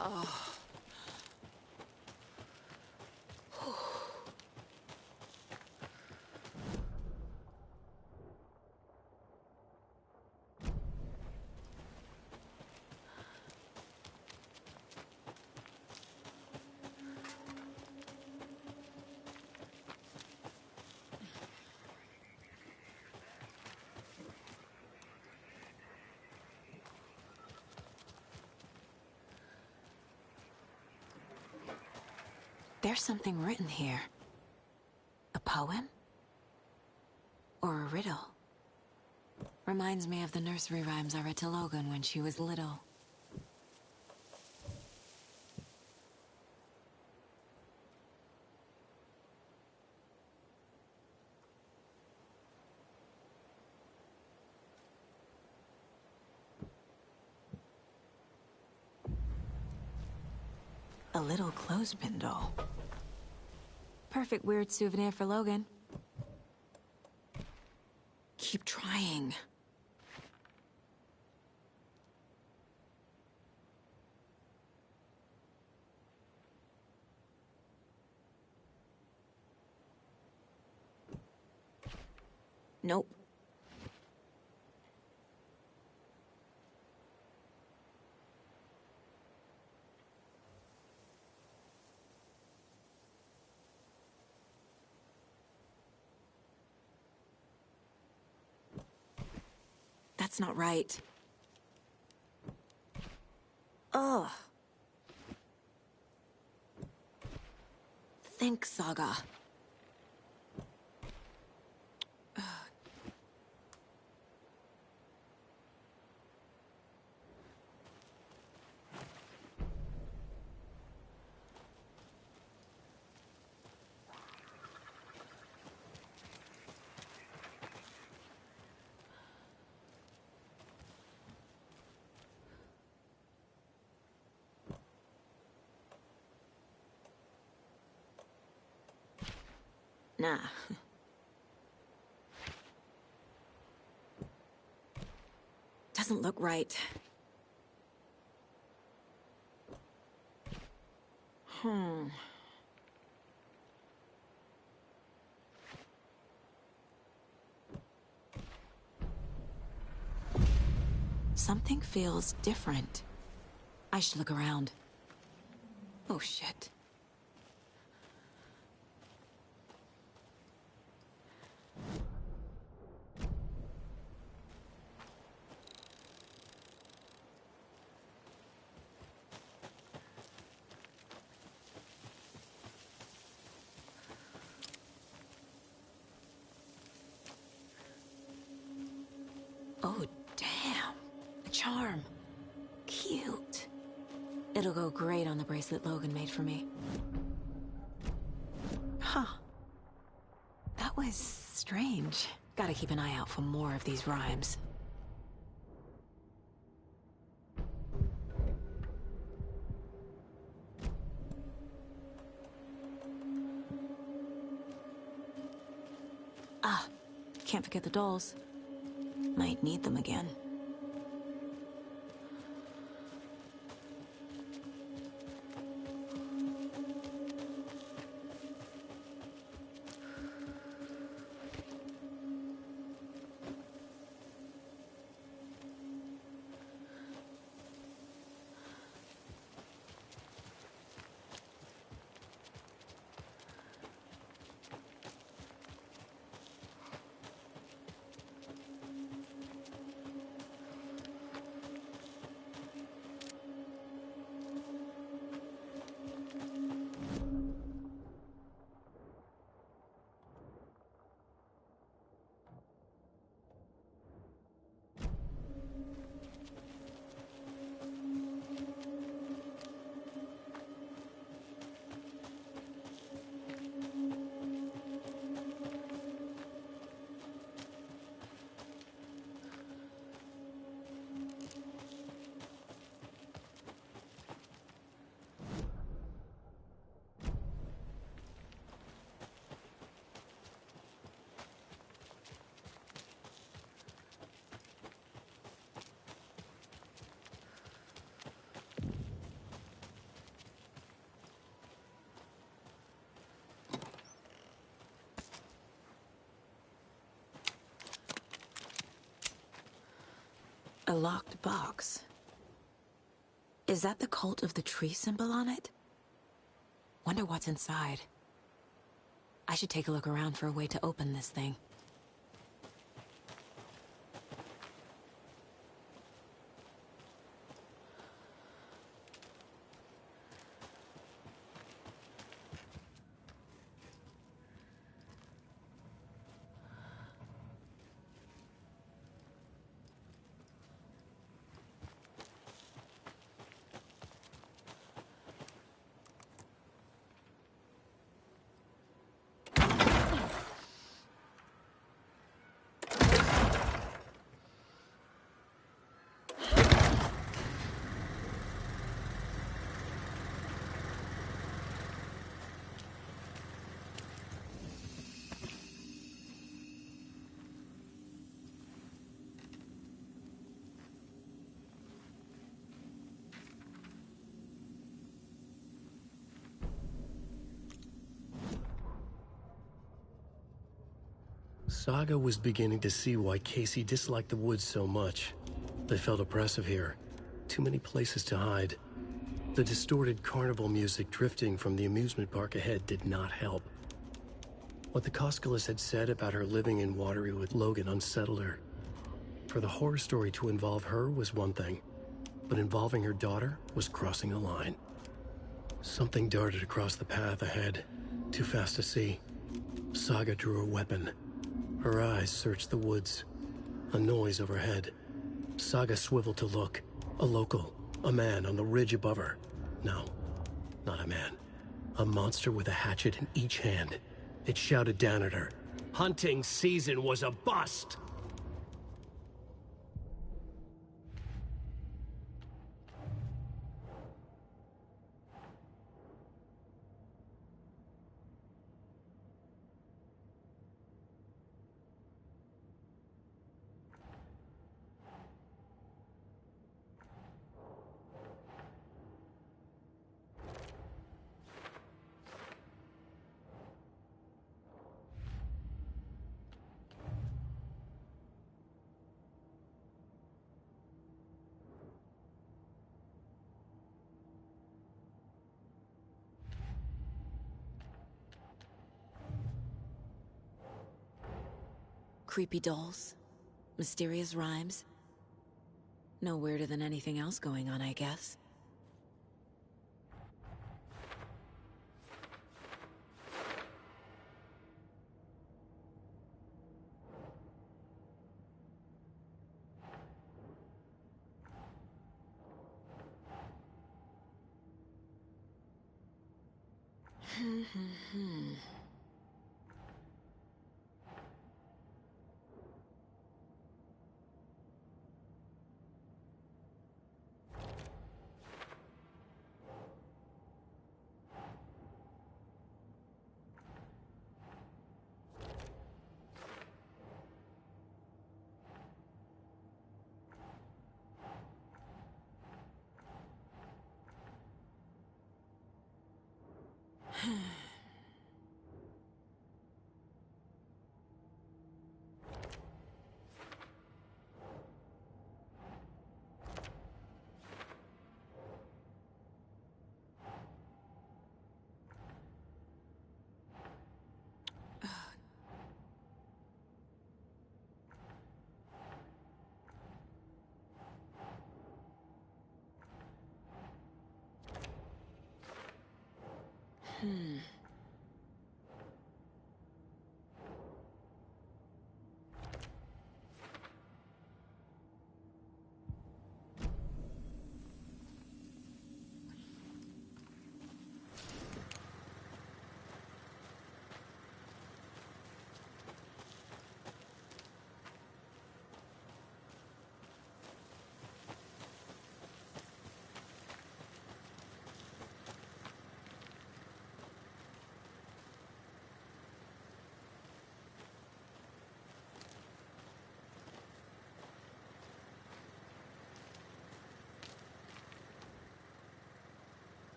Oh.
There's something written here. A poem? Or a riddle? Reminds me of the nursery rhymes I read to Logan when she was little. A little clothespin doll. Perfect weird souvenir for Logan. Keep trying. Nope. That's not right. Ugh. Think, Saga. Nah. Doesn't look right. Something feels different. I should look around. Oh, shit. charm. Cute. It'll go great on the bracelet Logan made for me. Huh. That was strange. Gotta keep an eye out for more of these rhymes. Ah, can't forget the dolls. Might need them again. A locked box. Is that the cult of the tree symbol on it? Wonder what's inside. I should take a look around for a way to open this thing.
Saga was beginning to see why Casey disliked the woods so much. They felt oppressive here. Too many places to hide. The distorted carnival music drifting from the amusement park ahead did not help. What the Koskalas had said about her living in Watery with Logan unsettled her. For the horror story to involve her was one thing, but involving her daughter was crossing a line. Something darted across the path ahead, too fast to see. Saga drew her weapon. Her eyes searched the woods. A noise overhead. Saga swiveled to look. A local. A man on the ridge above her. No, not a man. A monster with a hatchet in each hand. It shouted down at her. Hunting season was a bust!
Creepy dolls. Mysterious rhymes. No weirder than anything else going on, I guess.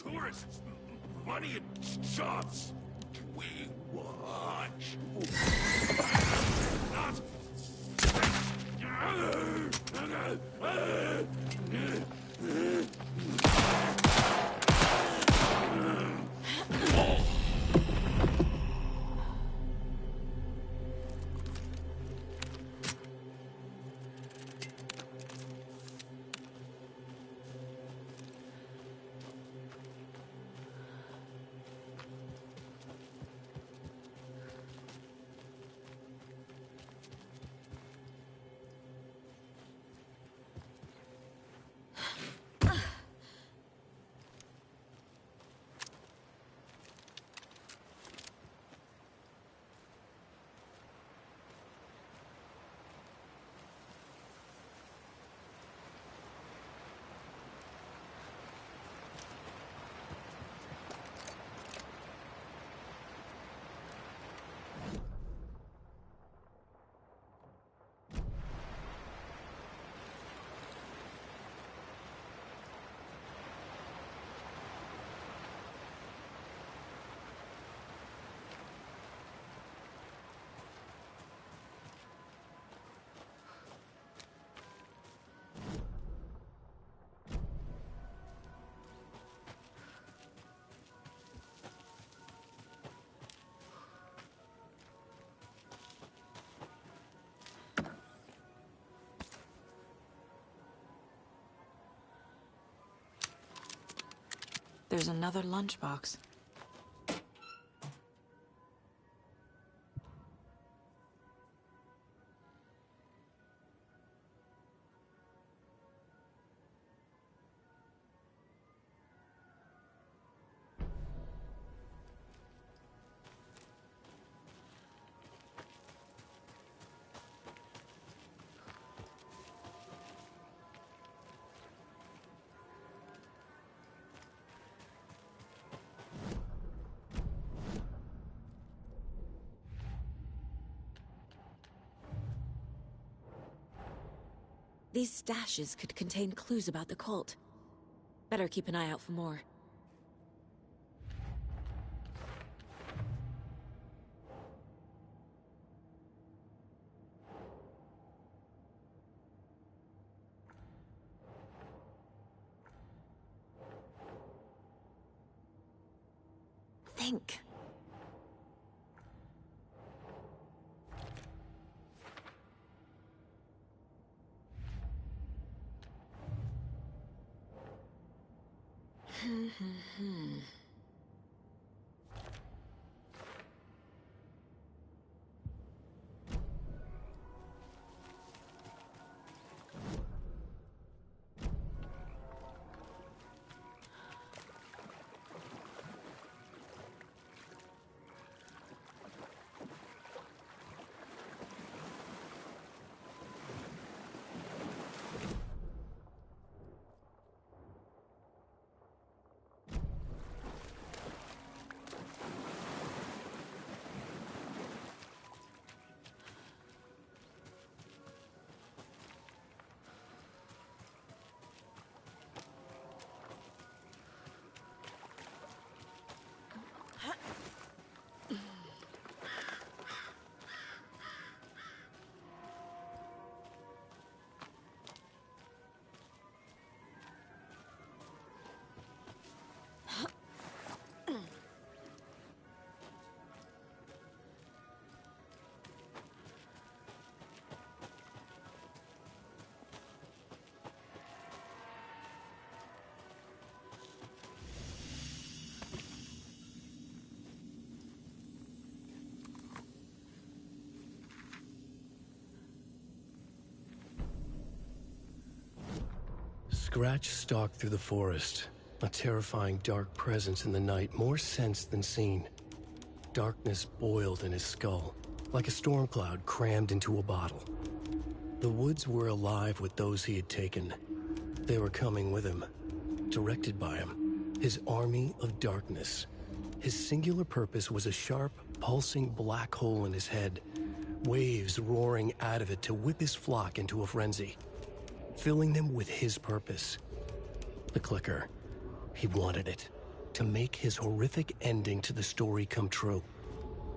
tourists, money and jobs. We watch. Not.
There's another lunchbox. These stashes could contain clues about the cult. Better keep an eye out for more. Think.
Scratch stalked through the forest, a terrifying dark presence in the night, more sensed than seen. Darkness boiled in his skull, like a storm cloud crammed into a bottle. The woods were alive with those he had taken. They were coming with him, directed by him, his army of darkness. His singular purpose was a sharp, pulsing black hole in his head, waves roaring out of it to whip his flock into a frenzy, filling them with his purpose. The clicker. He wanted it. to make his horrific ending to the story come true.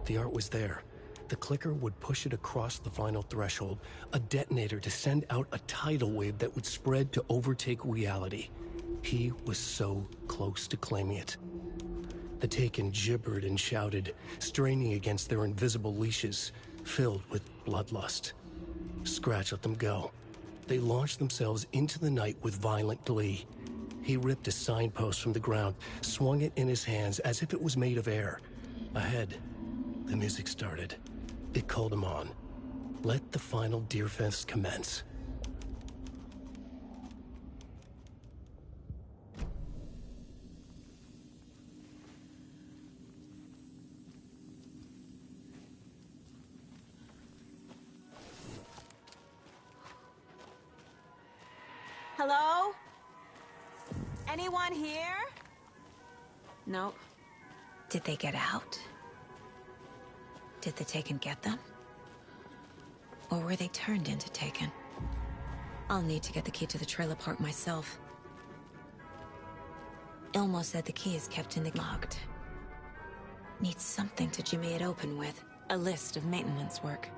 The art was there. The clicker would push it across the final threshold, a detonator to send out a tidal wave that would spread to overtake reality. He was so close to claiming it. The Taken gibbered and shouted, straining against their invisible leashes, filled with bloodlust. Scratch let them go. They launched themselves into the night with violent glee. He ripped a signpost from the ground, swung it in his hands as if it was made of air. Ahead, the music started. It called him on. Let the final Deerfest commence.
Hello? Anyone here?
Nope. Did they get out? Did the Taken get them? Or were they turned into Taken? I'll need to get the key to the trailer park myself. Ilmo said the key is kept in the locked. Need something to jimmy it open with. A list of maintenance work.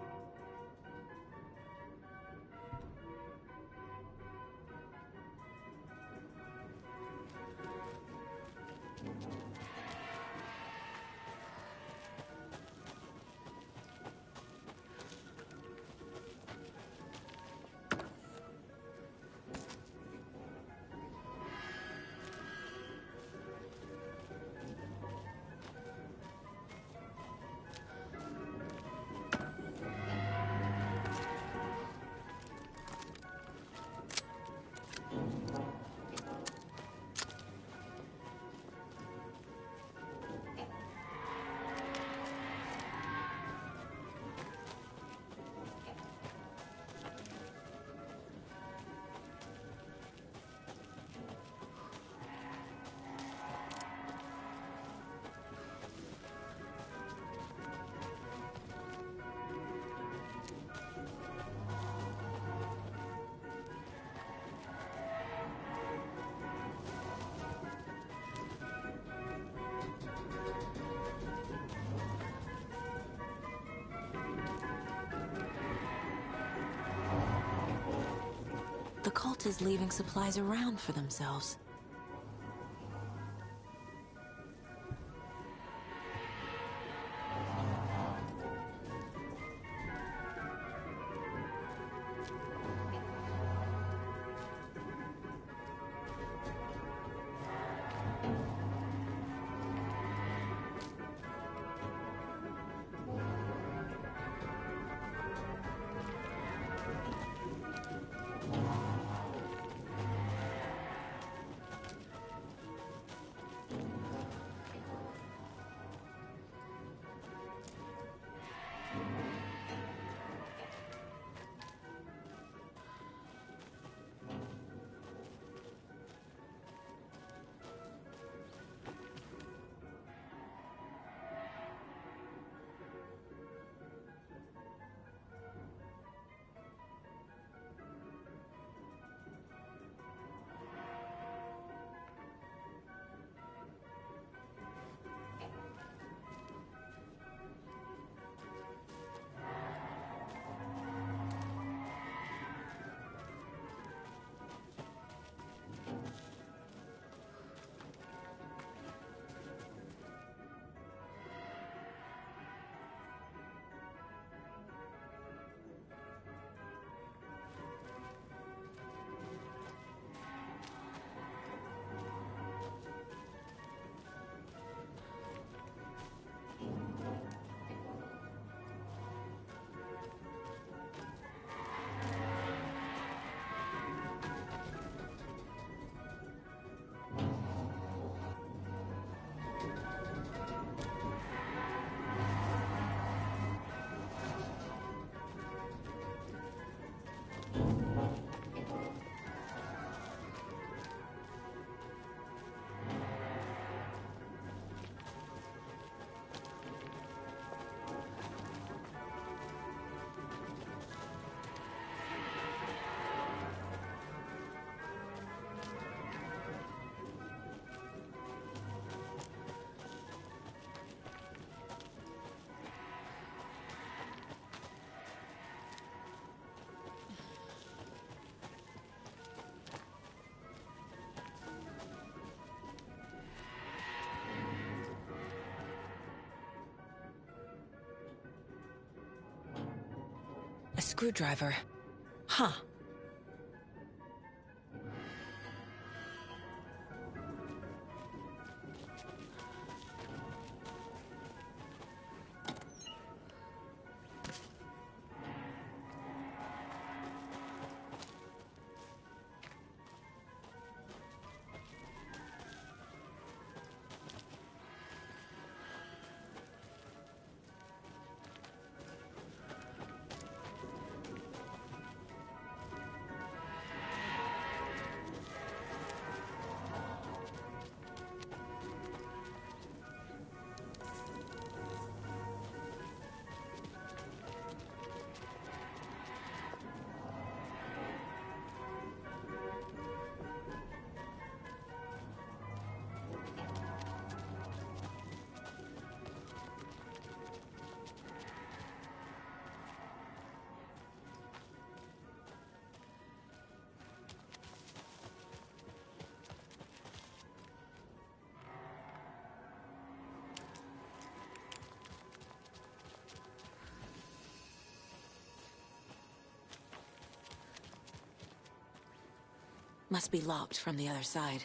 The cult is leaving supplies around for themselves. A screwdriver. Huh. Must be locked from the other side.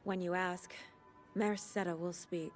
When you ask, Merceda will speak.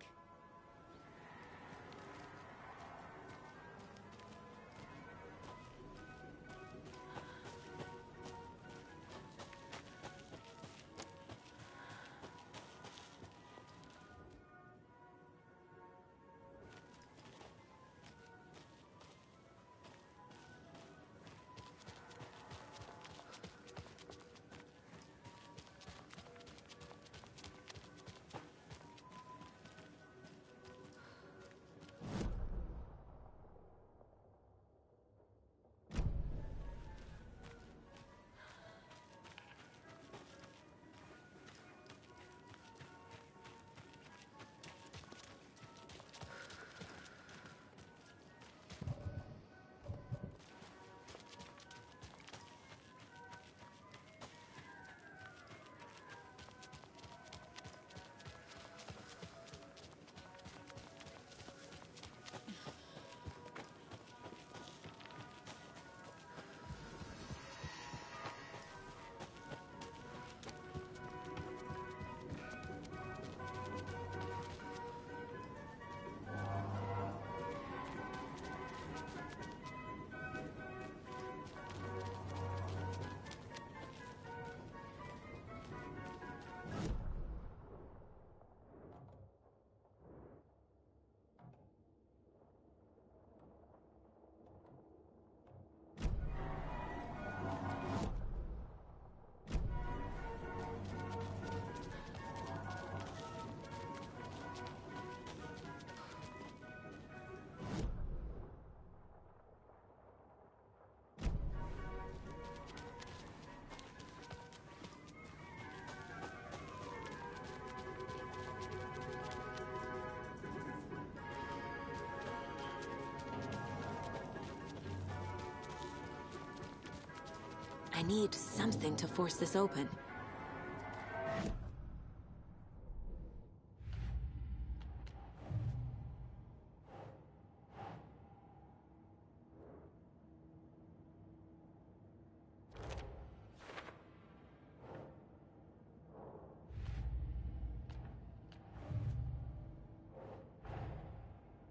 I need something to force this open.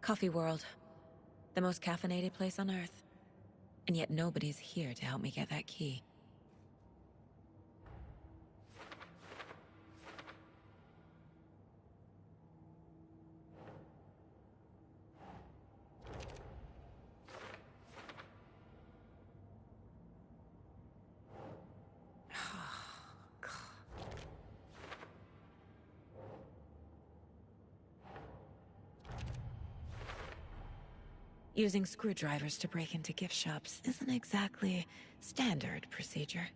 Coffee World. The most caffeinated place on Earth. And yet nobody's here to help me get that key. Using screwdrivers to break into gift shops isn't exactly standard procedure.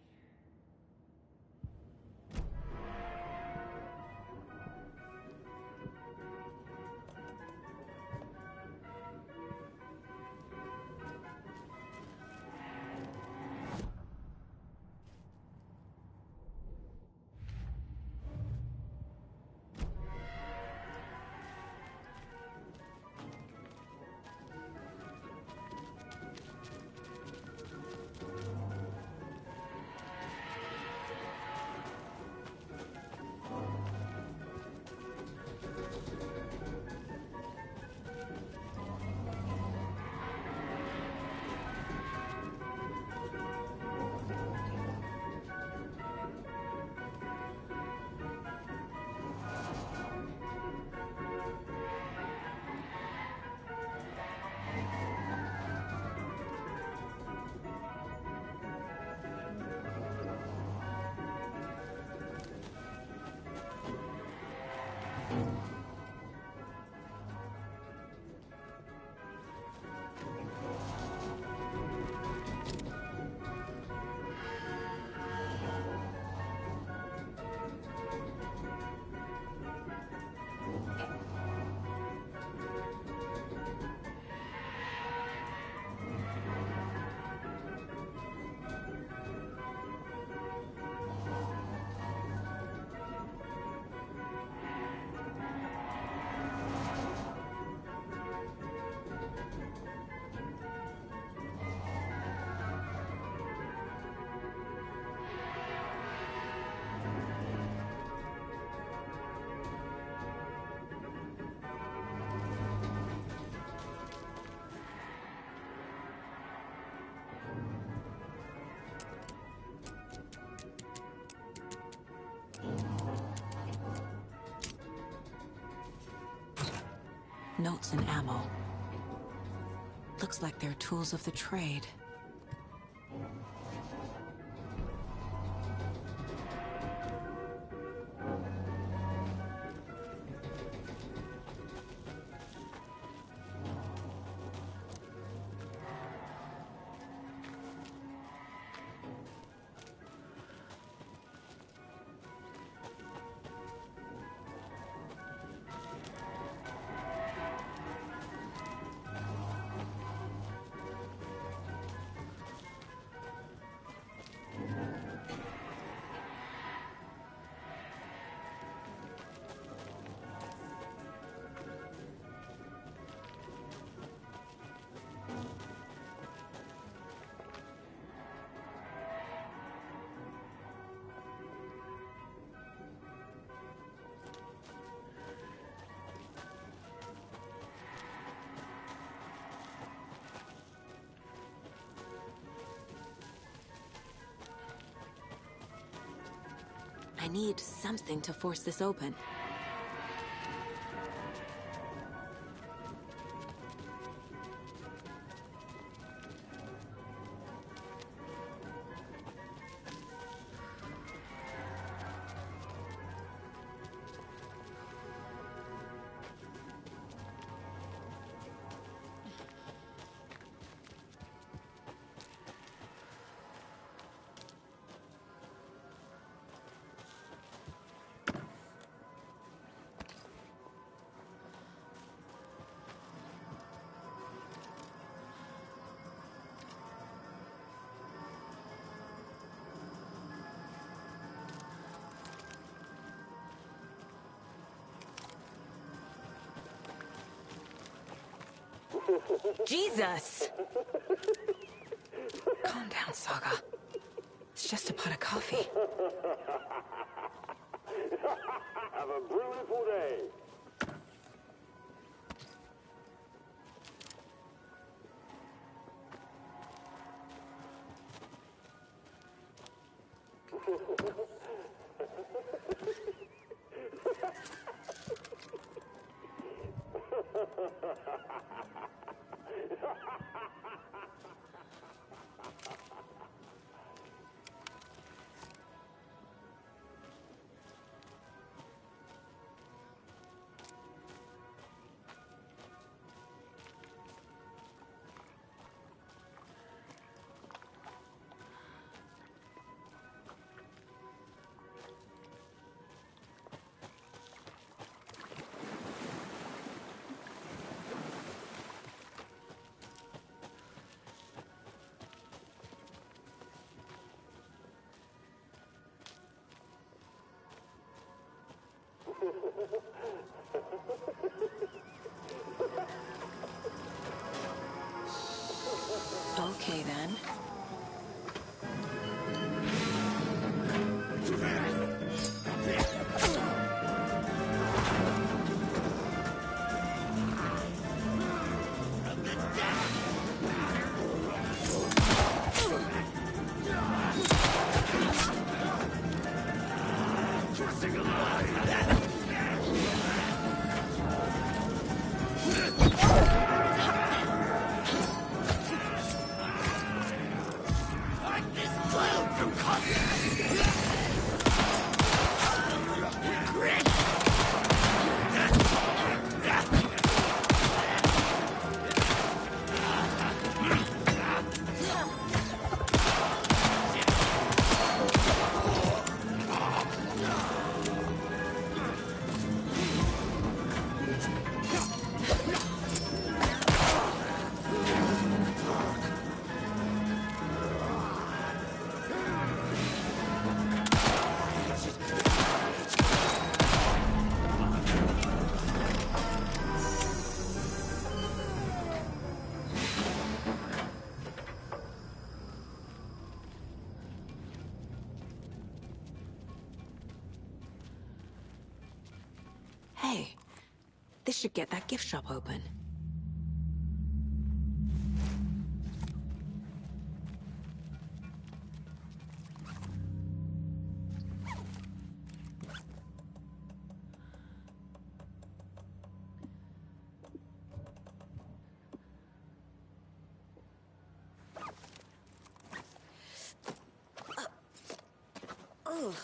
Notes and ammo. Looks like they're tools of the trade. I need something to force this open. Jesus! Calm down, Saga. It's just a pot of coffee.
Have a beautiful day.
Okay, then. Hey, this should get that gift shop open. Ugh.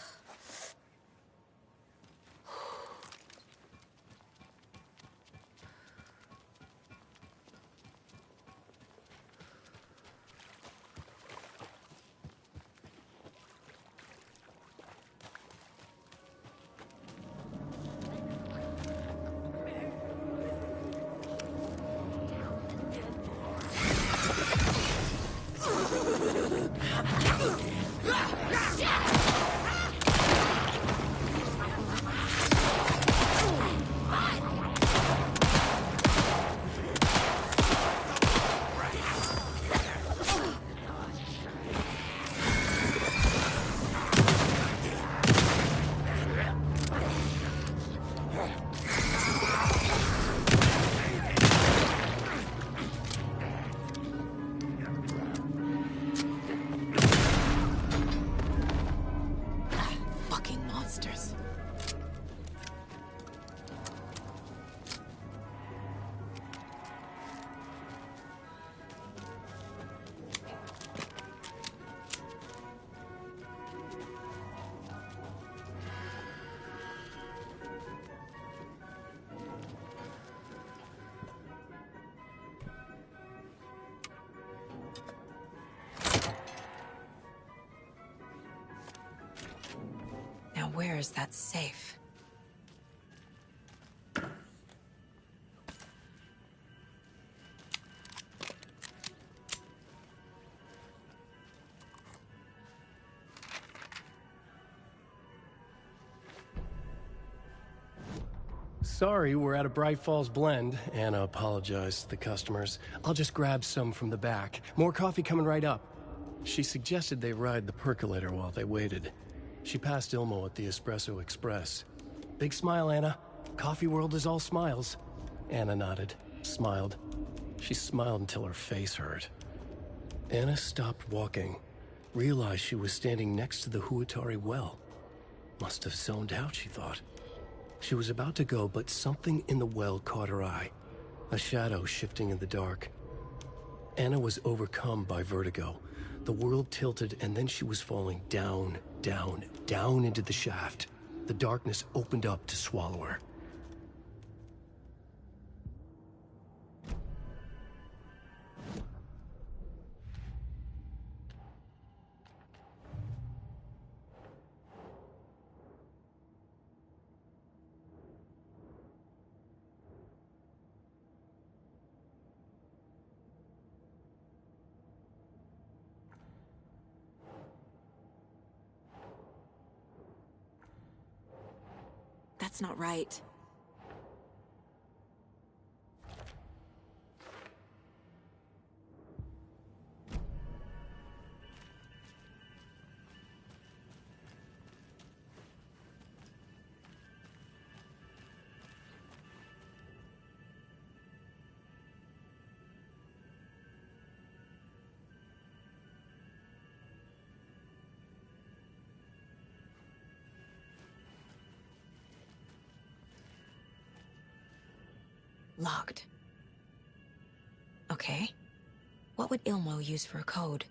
Where is that safe?
Sorry, we're at a Bright Falls blend. Anna apologized to the customers. I'll just grab some from the back. More coffee coming right up. She suggested they ride the percolator while they waited. She passed Ilmo at the Espresso Express. Big smile, Anna. Coffee world is all smiles. Anna nodded, smiled. She smiled until her face hurt. Anna stopped walking, realized she was standing next to the Huatari well. Must have zoned out, she thought. She was about to go, but something in the well caught her eye. A shadow shifting in the dark. Anna was overcome by vertigo. The world tilted, and then she was falling down, down, down into the shaft. The darkness opened up to swallow her.
That's not right. Locked. Okay. What would Ilmo use for a code?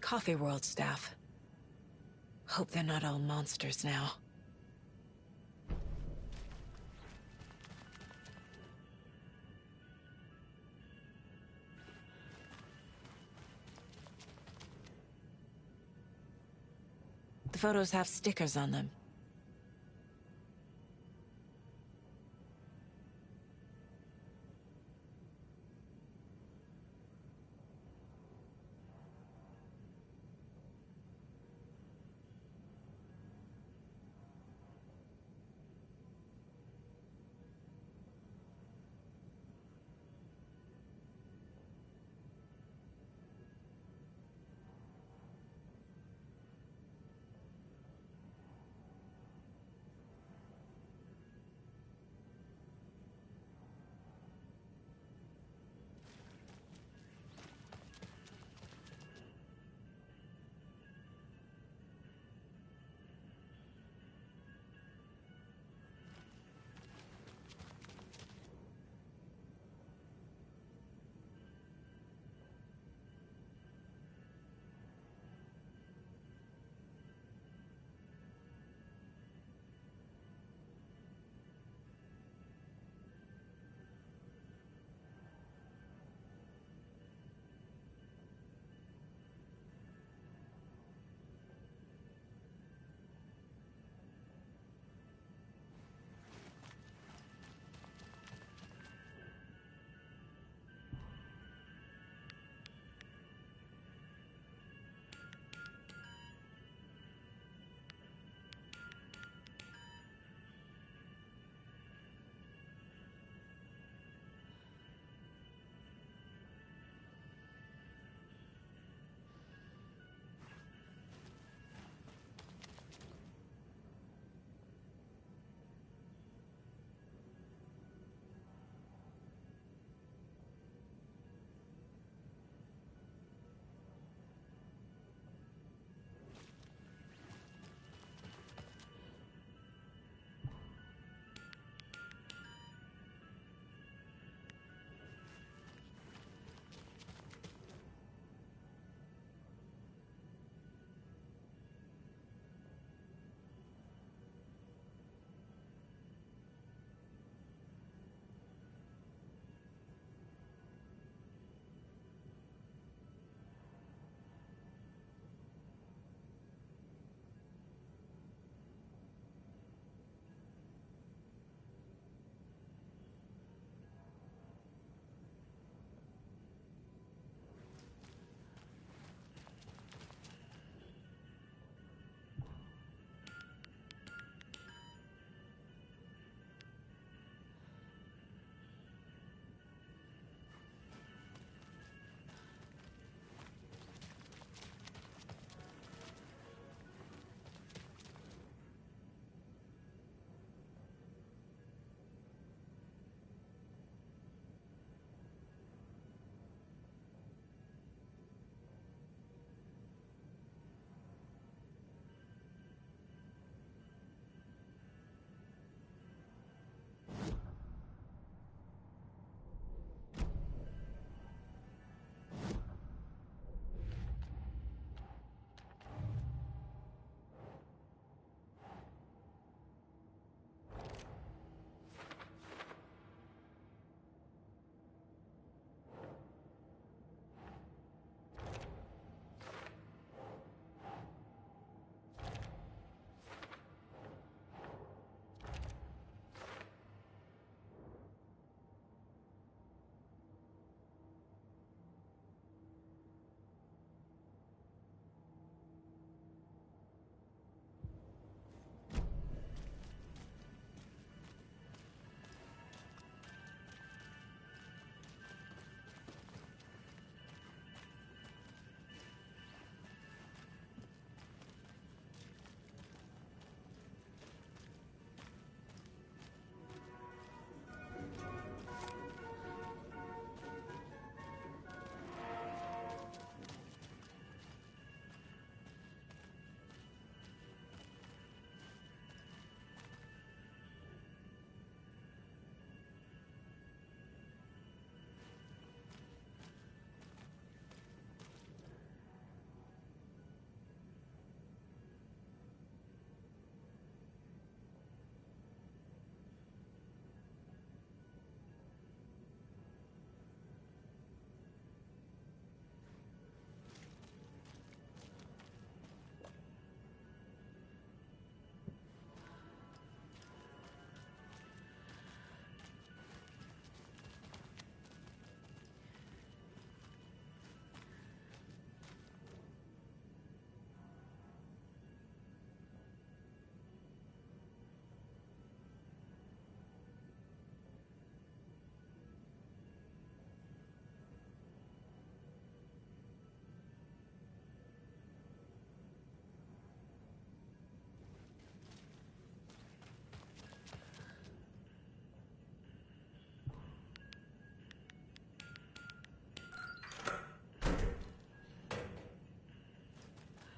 Coffee World staff. Hope they're not all monsters now. The photos have stickers on them.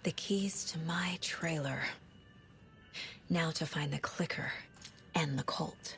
The keys to my trailer. Now to find the clicker and the Colt.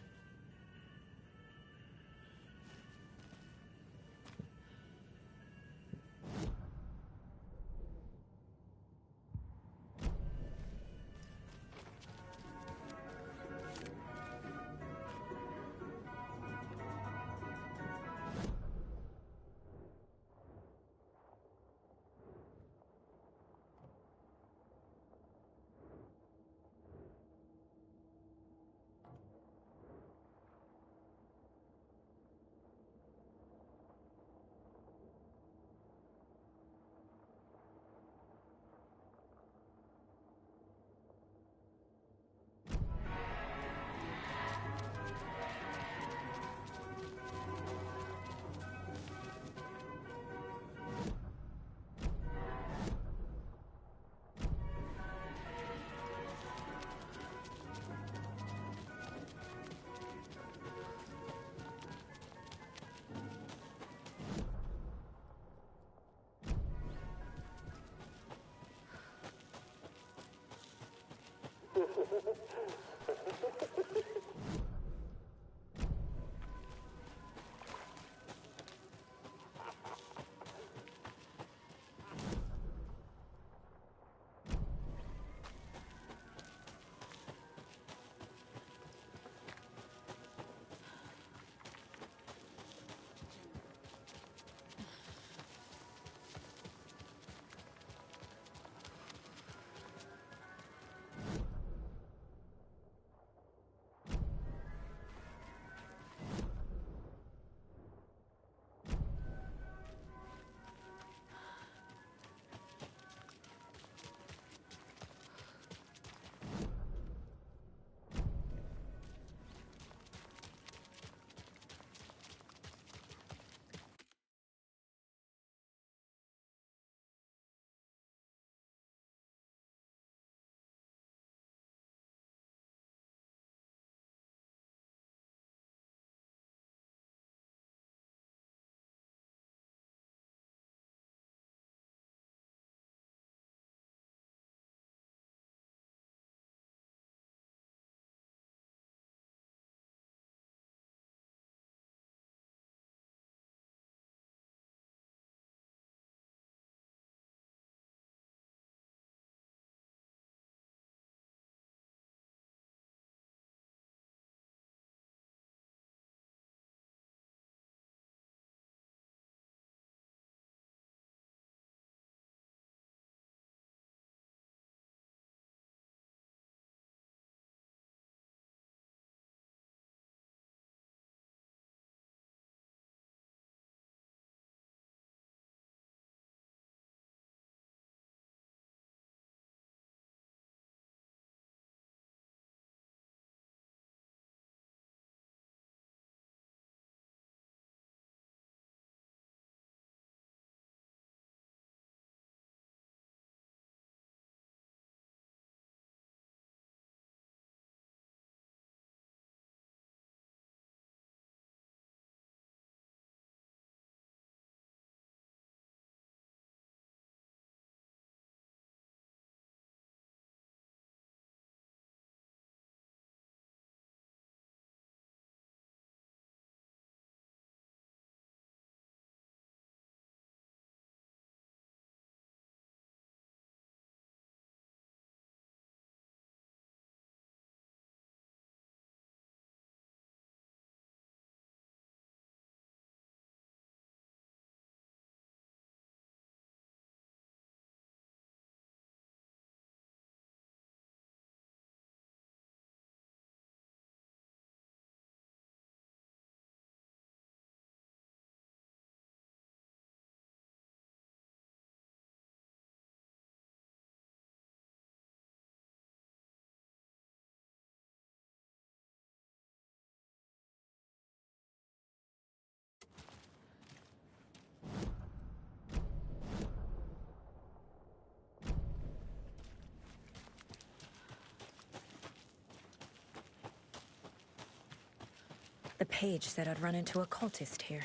The page said I'd run into a cultist here.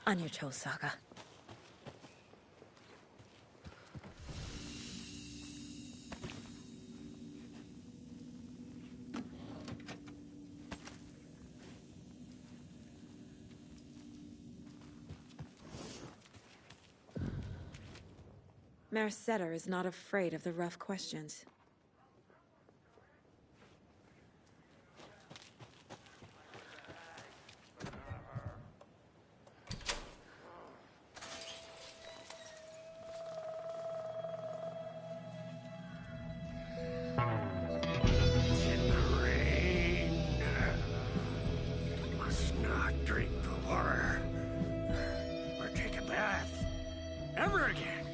On your toes, Saga. Mercedes is not afraid of the rough questions.
Ever again.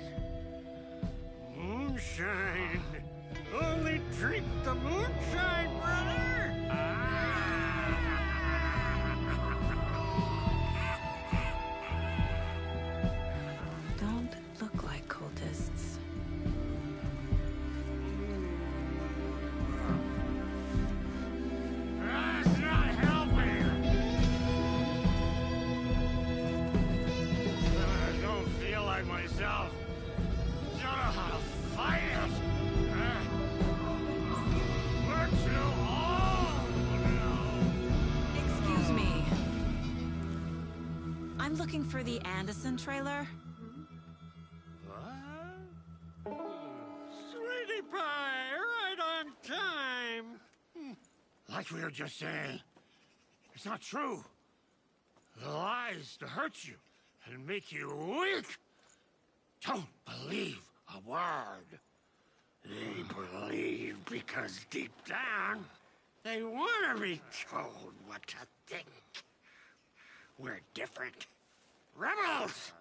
Moonshine. Only drink the moonshine, brother.
Don't look like cultists.
That's not helping. I don't feel like myself. Don't know how to fight it. We're too old now.
Excuse me. I'm looking for the Anderson trailer.
What? Sweetie pie, right on time. Like we were just saying, it's not true. The lies to hurt you and make you weak. Don't believe a word. They believe because deep down, they want to be told what to think. We're different. Rebels!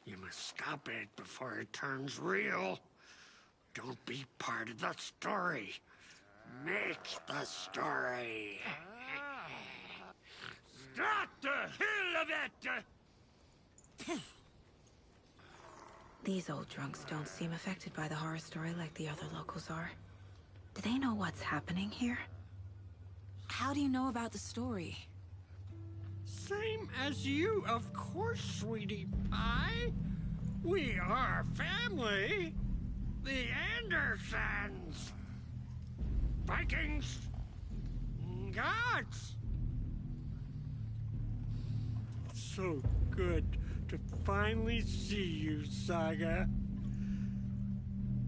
You must stop it before it turns real. Don't be part of the story. Make the story. Start the hell of it!
These old drunks don't seem affected by the horror story like the other locals are. Do they know what's happening here? How do you know about the story?
Same as you, of course, sweetie pie. We are family. The Andersons. Vikings. Gods. So good to finally see you, Saga.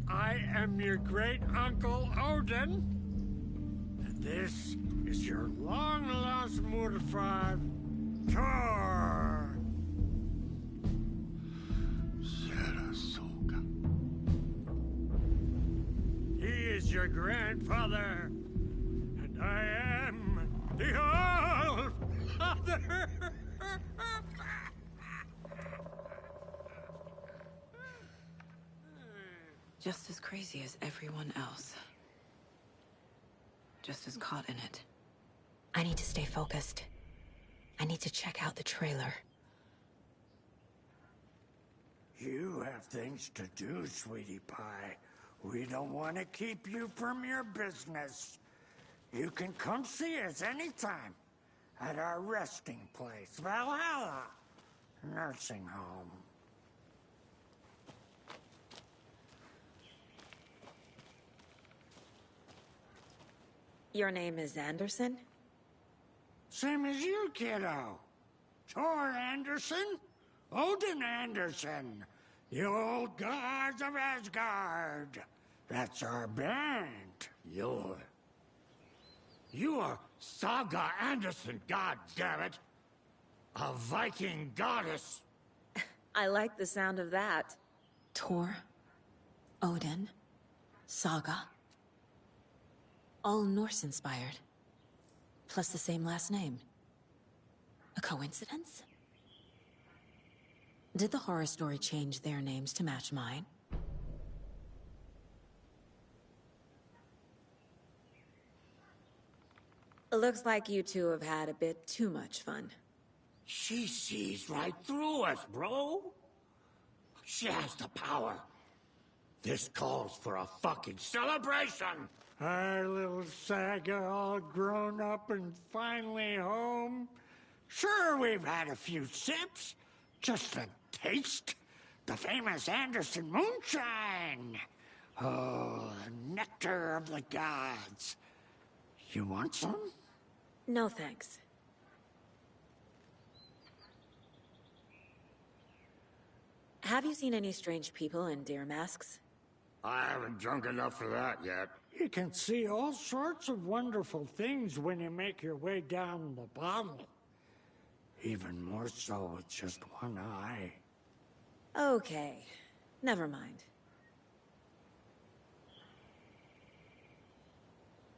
I am your great-uncle Odin. And this is your long-lost Murfreund, Thor. Sarasota. He is your grandfather, and I am the All-Father.
Just as crazy as everyone else. Just as caught in it. I need to stay focused. I need to check out the trailer.
You have things to do, sweetie pie. We don't want to keep you from your business. You can come see us anytime at our resting place, Valhalla Nursing Home.
Your name is Anderson?
Same as you, kiddo. Thor Anderson, Odin Anderson, the old gods of Asgard. That's our band. You are Saga Anderson, goddammit. A Viking goddess.
I like the sound of that. Thor, Odin, Saga. All Norse-inspired. Plus the same last name. A coincidence? Did the horror story change their names to match mine? Looks like you two have had a bit too much fun.
She sees right through us, bro. She has the power. This calls for a fucking celebration. Our little Saga all grown up and finally home. Sure, we've had a few sips. Just a taste. The famous Anderson moonshine. Oh, the nectar of the gods. You want some?
No thanks. Have you seen any strange people in deer masks?
I haven't drunk enough for that yet. You can see all sorts of wonderful things when you make your way down the bottle. Even more so with just one eye.
Okay, never mind.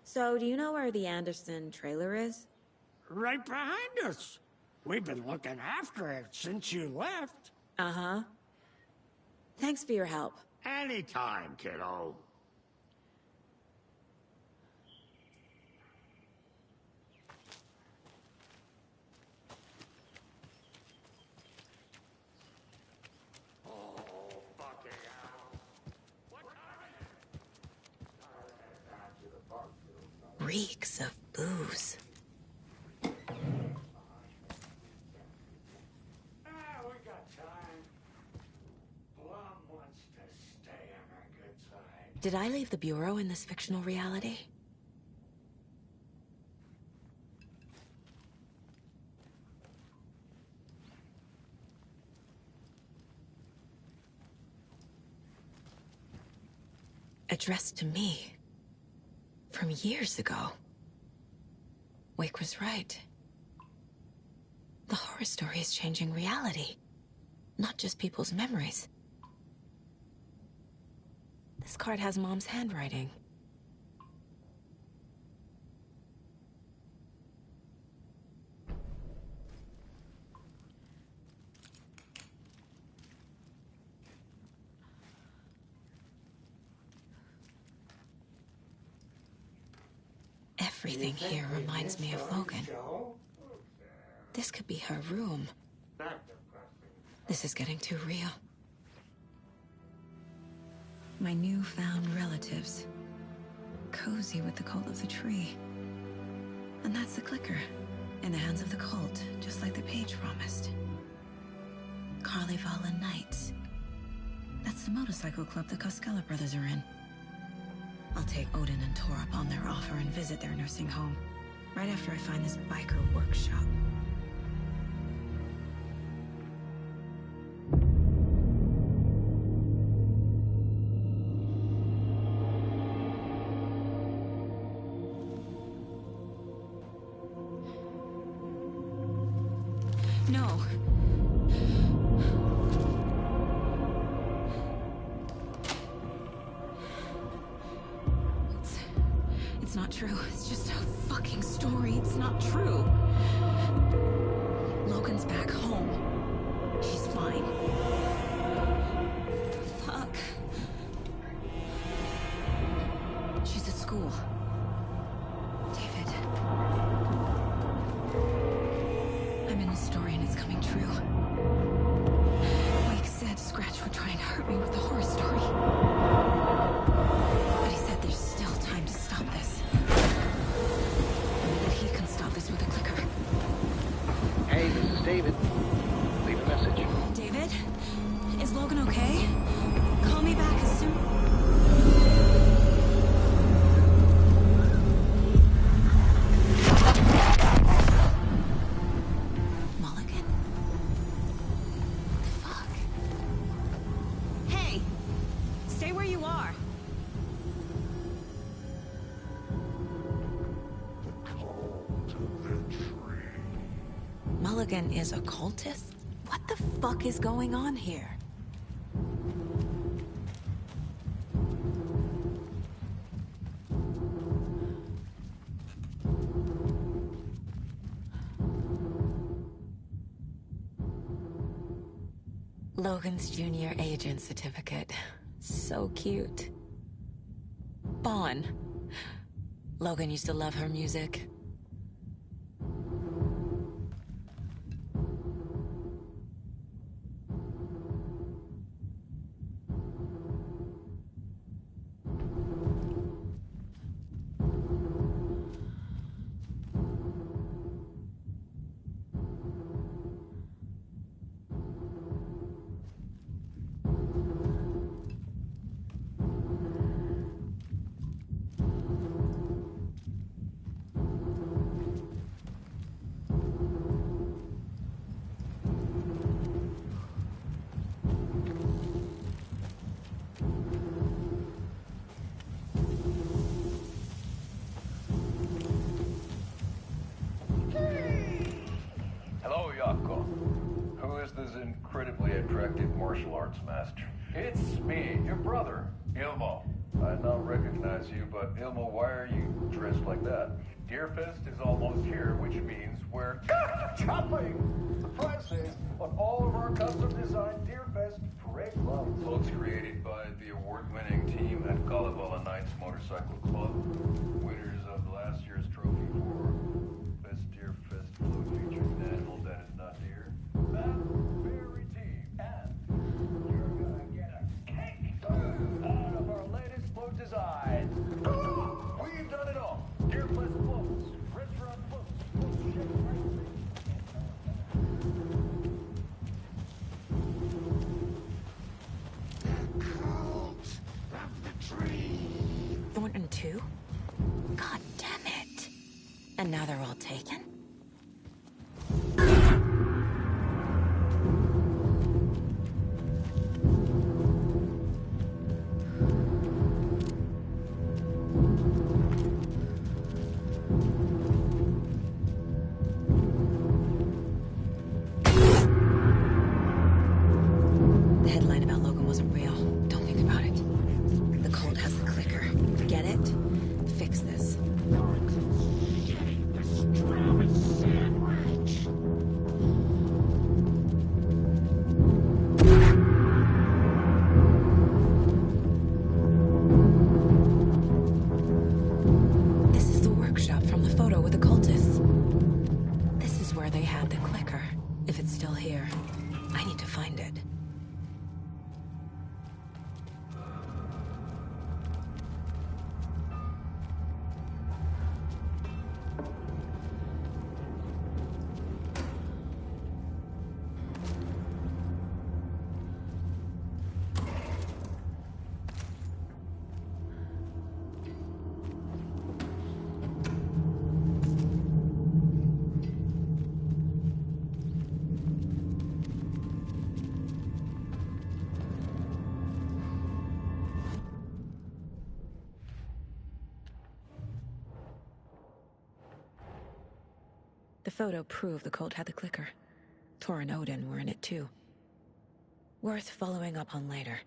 So, do you know where the Anderson trailer is?
Right behind us. We've been looking after it since you left.
Uh-huh. Thanks for your help.
Anytime, kiddo.
Reeks of booze.
We got time. Blum wants to stay on our good side.
Did I leave the Bureau in this fictional reality? Addressed to me. From years ago. Wake was right. The horror story is changing reality, not just people's memories. This card has Mom's handwriting. Everything here reminds me of Logan. This could be her room. This is getting too real. My newfound relatives. Cozy with the cult of the tree. And that's the clicker. In the hands of the cult, just like the page promised. Carlyvala Knights. That's the motorcycle club the Koskela brothers are in. I'll take Odin and Tor up on their offer and visit their nursing home. Right after I find this biker workshop. No. It's not true. It's just a fucking story. It's not true. Logan's back home. She's fine. Fuck. She's at school. David. I'm in the story and it's coming true. Wake said Scratch would try and hurt me with the horror story. But he said there's still time to stop this. That he can stop this with a clicker.
Hey, this is David. Leave a message.
David? Is Logan okay? Call me back as soon... Mulligan? Fuck. Hey! Stay where you are. Mulligan is a cultist? What the fuck is going on here? Logan's junior agent certificate. So cute. Bon. Logan used to love her music.
attractive martial arts master. It's me, your brother, Ilmo. I now recognize you, but Ilmo, why are you dressed like that? Deerfest is almost here, which means we're chopping the prices on all of our custom-designed Deerfest parade clothes. Clothes created by the award-winning team at Kalevala Knights Motorcycle Club, winners of last year's trophy for Best Deerfest clothes featuring an animal that is not deer. That very team, and you're gonna get a cake out of our latest float designs. We've done it all. Deerfest floats, restaurant floats,
Thornton too? God damn it. And now they're all taken? The headline about Logan wasn't real. Don't think about it. The code has the clicker. Get it? Fix this. This is the workshop from the photo with the cultists. This is where they had the clicker. If it's still here, I need to find it. The photo proved the cult had the clicker. Tor and Odin were in it too. Worth following up on later.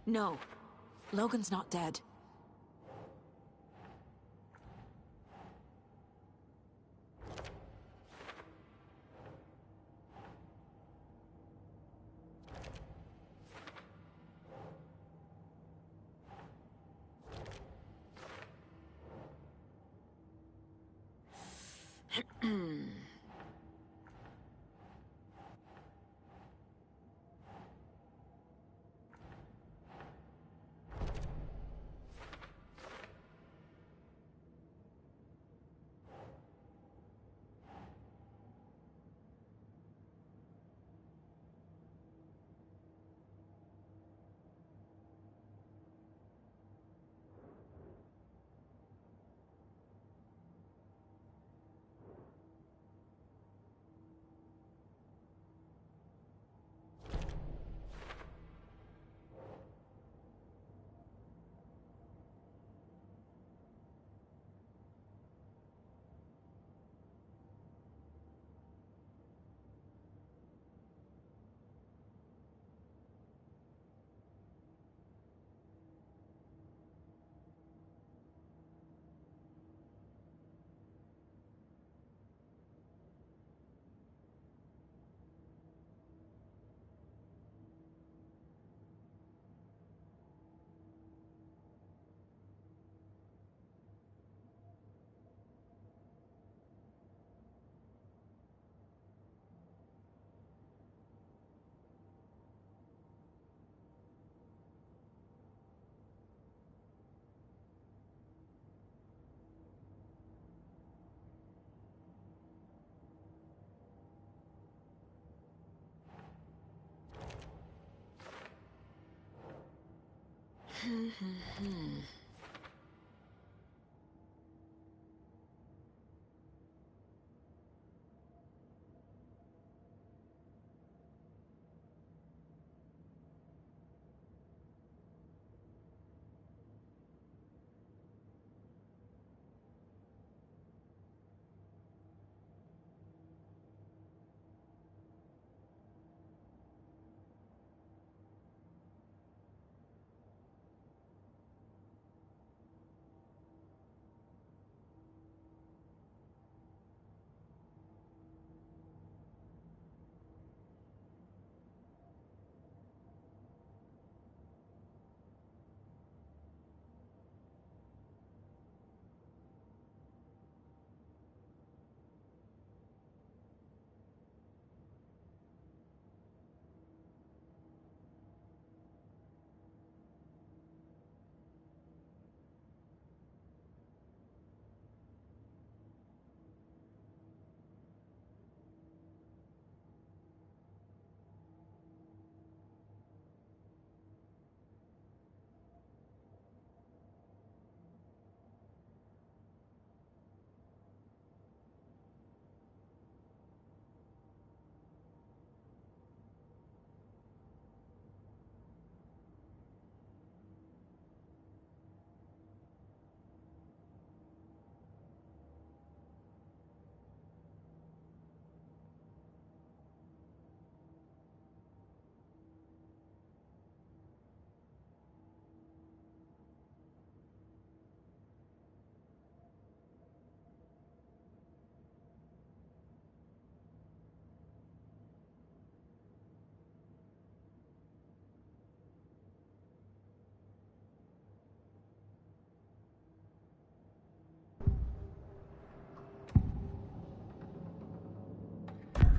No. Logan's not dead.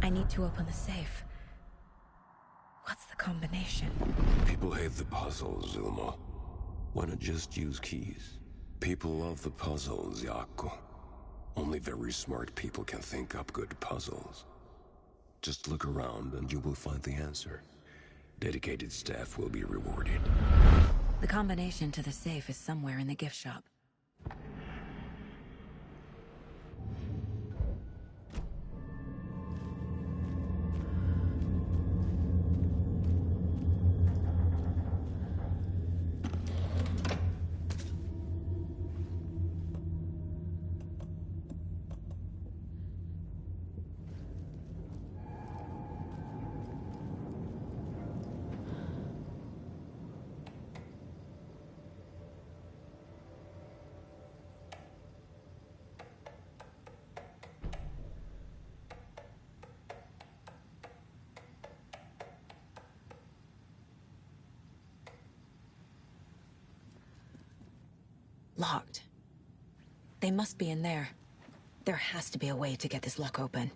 I need to open the safe. What's the combination?
People hate the puzzles, Ilmo. Why not just use keys? People love the puzzles, Jaakko. Only very smart people can think up good puzzles. Just look around and you will find the answer. Dedicated staff will be rewarded.
The combination to the safe is somewhere in the gift shop. Locked. They must be in there. There has to be a way to get this lock open.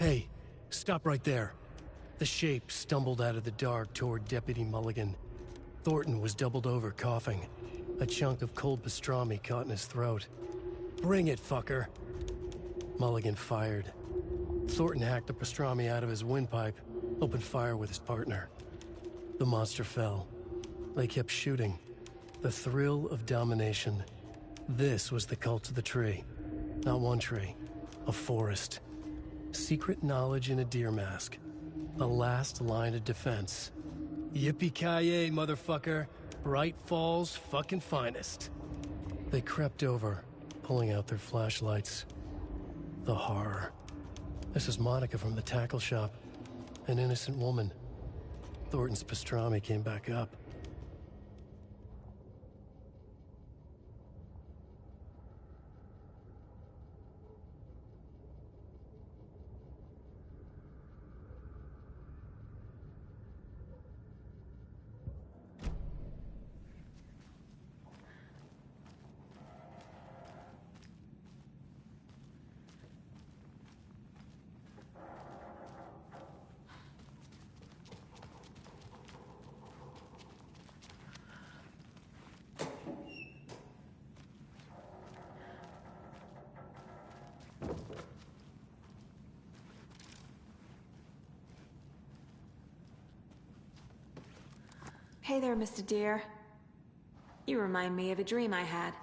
Hey, stop right there. The shape stumbled out of the dark toward Deputy Mulligan. Thornton was doubled over, coughing. A chunk of cold pastrami caught in his throat. Bring it, fucker! Mulligan fired. Thornton hacked the pastrami out of his windpipe, opened fire with his partner. The monster fell. They kept shooting. The thrill of domination. This was the cult of the tree. Not one tree. A forest. Secret knowledge in a deer mask. A last line of defense. Yippee-ki-yay, motherfucker. Bright Falls' fucking finest. They crept over, pulling out their flashlights. The horror. This is Monica from the tackle shop. An innocent woman. Thornton's pastrami came back up.
Hey there, Mr. Deer. You remind me of a dream I had.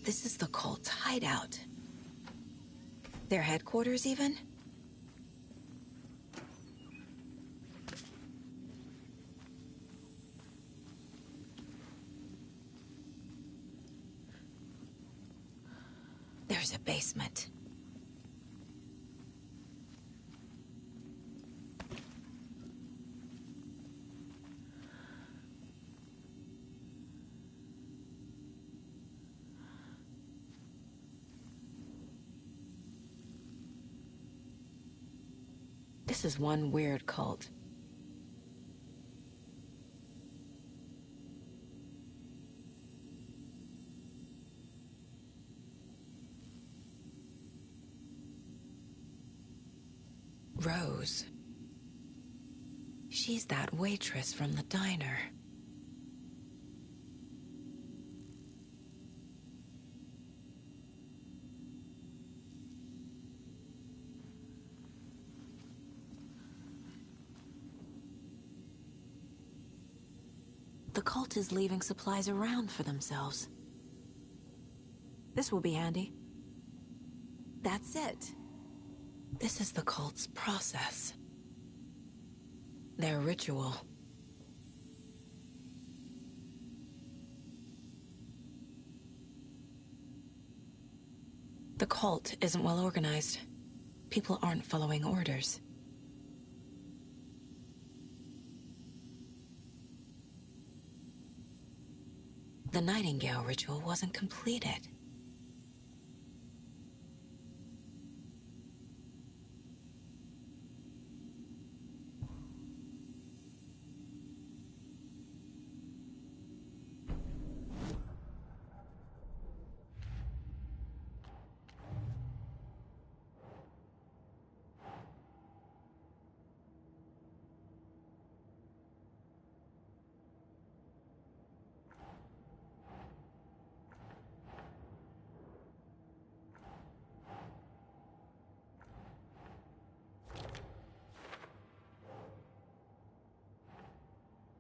This is the cult's hideout. Their headquarters, even? There's a basement. This is one weird cult. Rose. She's that waitress from the diner. The cult is leaving supplies around for themselves. This will be handy. That's it. This is the cult's process. Their ritual. The cult isn't well organized. People aren't following orders. The Nightingale ritual wasn't completed.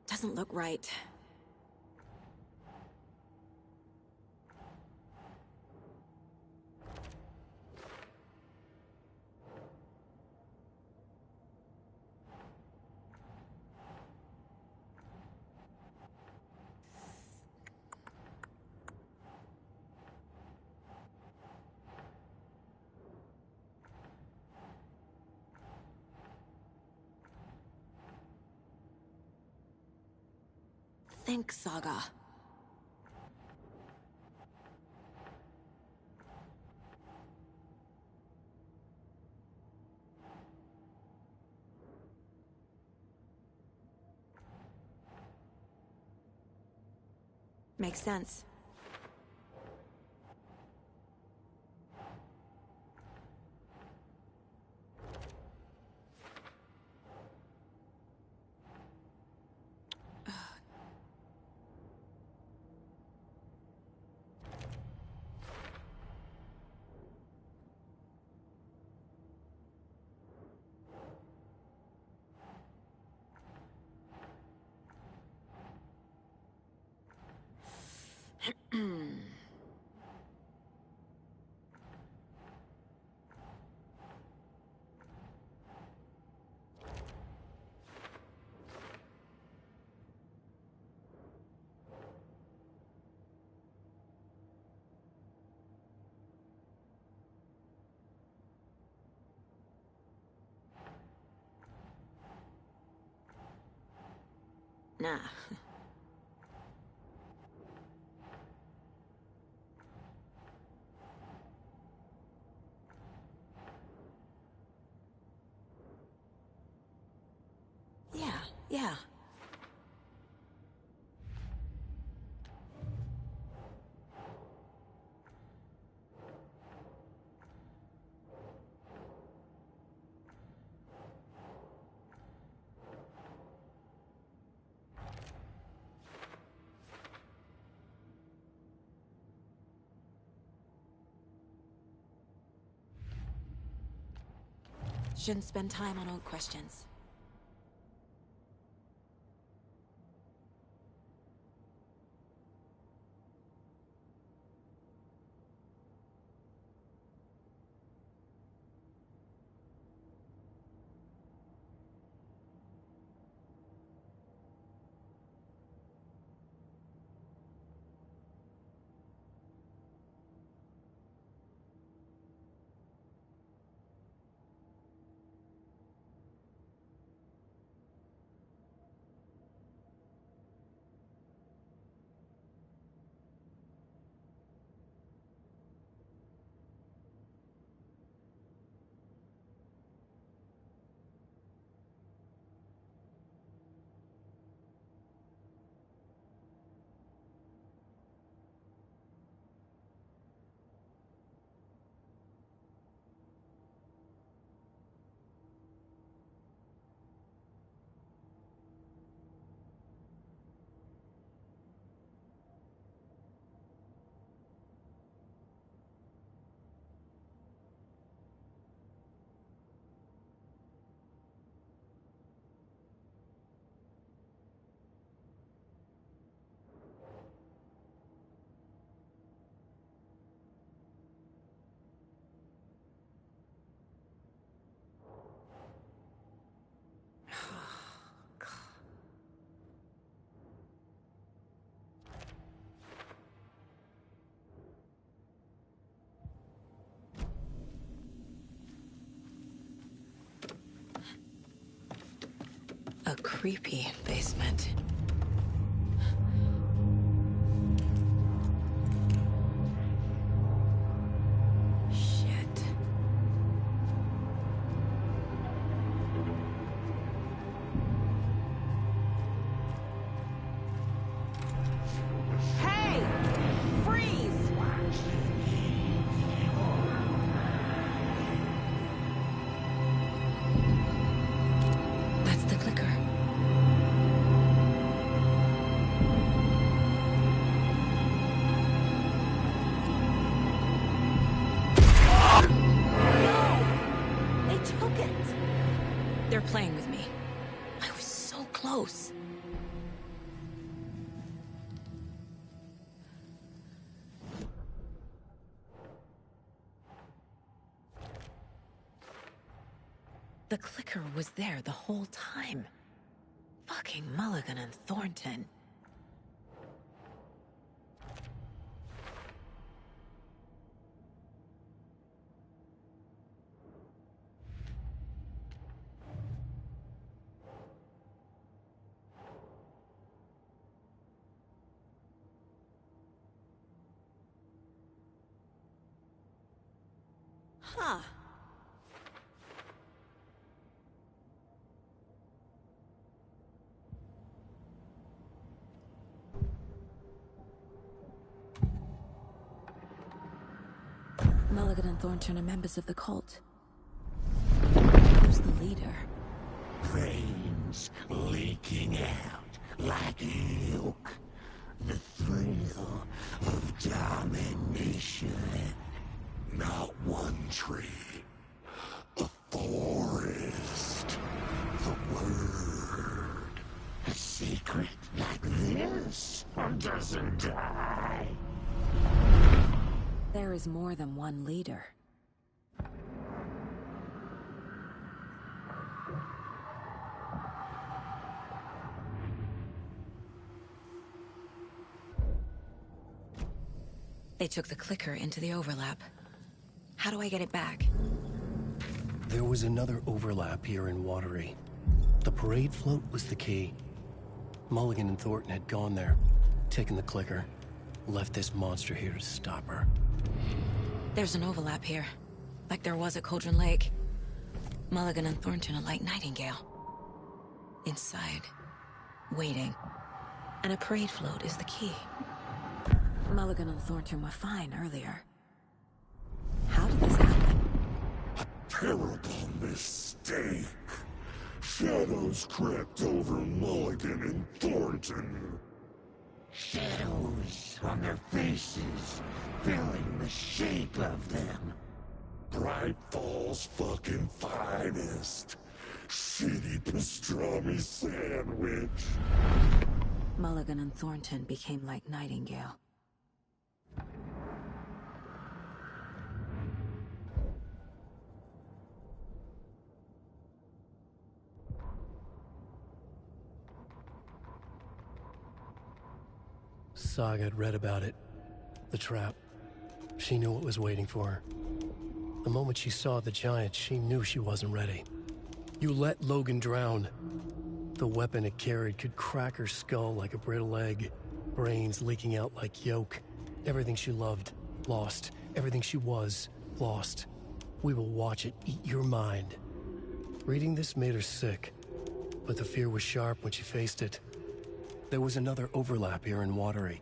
Doesn't look right. Think, Saga. Makes sense. Nah. Yeah. Shouldn't spend time on old questions. A creepy basement. Shit. Hey! Freeze! That's the clicker. No! They took it! They're playing with me. I was so close. The clicker was there the whole time. Fucking Mulligan and Thornton. Huh. Mulligan and Thornton are members of the cult. Who's the leader?
Brains leaking out like milk. The thrill of domination. Not one tree. A forest. The word. A secret like this doesn't die.
There is more than one leader. They took the clicker into the overlap. How do I get it back?
There was another overlap here in Watery. The parade float was the key. Mulligan and Thornton had gone there, taken the clicker, left this monster here to stop her.
There's an overlap here, like there was at Cauldron Lake. Mulligan and Thornton are like Nightingale. Inside, waiting. And a parade float is the key. Mulligan and Thornton were fine earlier. How did this happen?
A terrible mistake. Shadows crept over Mulligan and Thornton. Shadows on their faces, filling the shape of them. Bright Falls fucking finest. Shitty pastrami sandwich.
Mulligan and Thornton became like Nightingale.
Saga had read about it. The trap. She knew what was waiting for her. The moment she saw the giant, she knew she wasn't ready. You let Logan drown. The weapon it carried could crack her skull like a brittle egg. Brains leaking out like yolk. Everything she loved, lost. Everything she was, lost. We will watch it eat your mind. Reading this made her sick, but the fear was sharp when she faced it. There was another overlap here in Watery.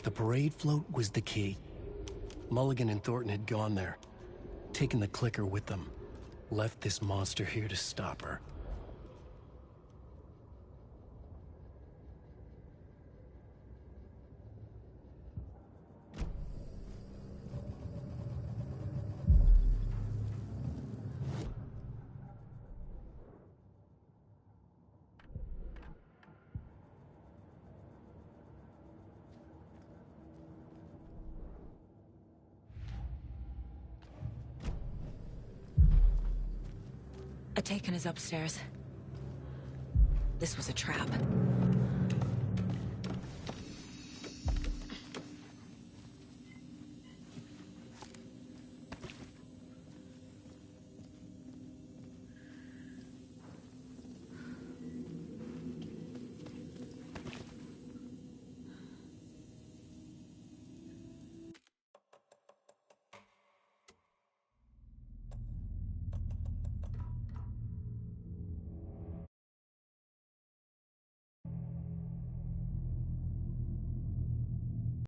The parade float was the key. Mulligan and Thornton had gone there, taken the clicker with them, left this monster here to stop her.
Taken is upstairs. This was a trap.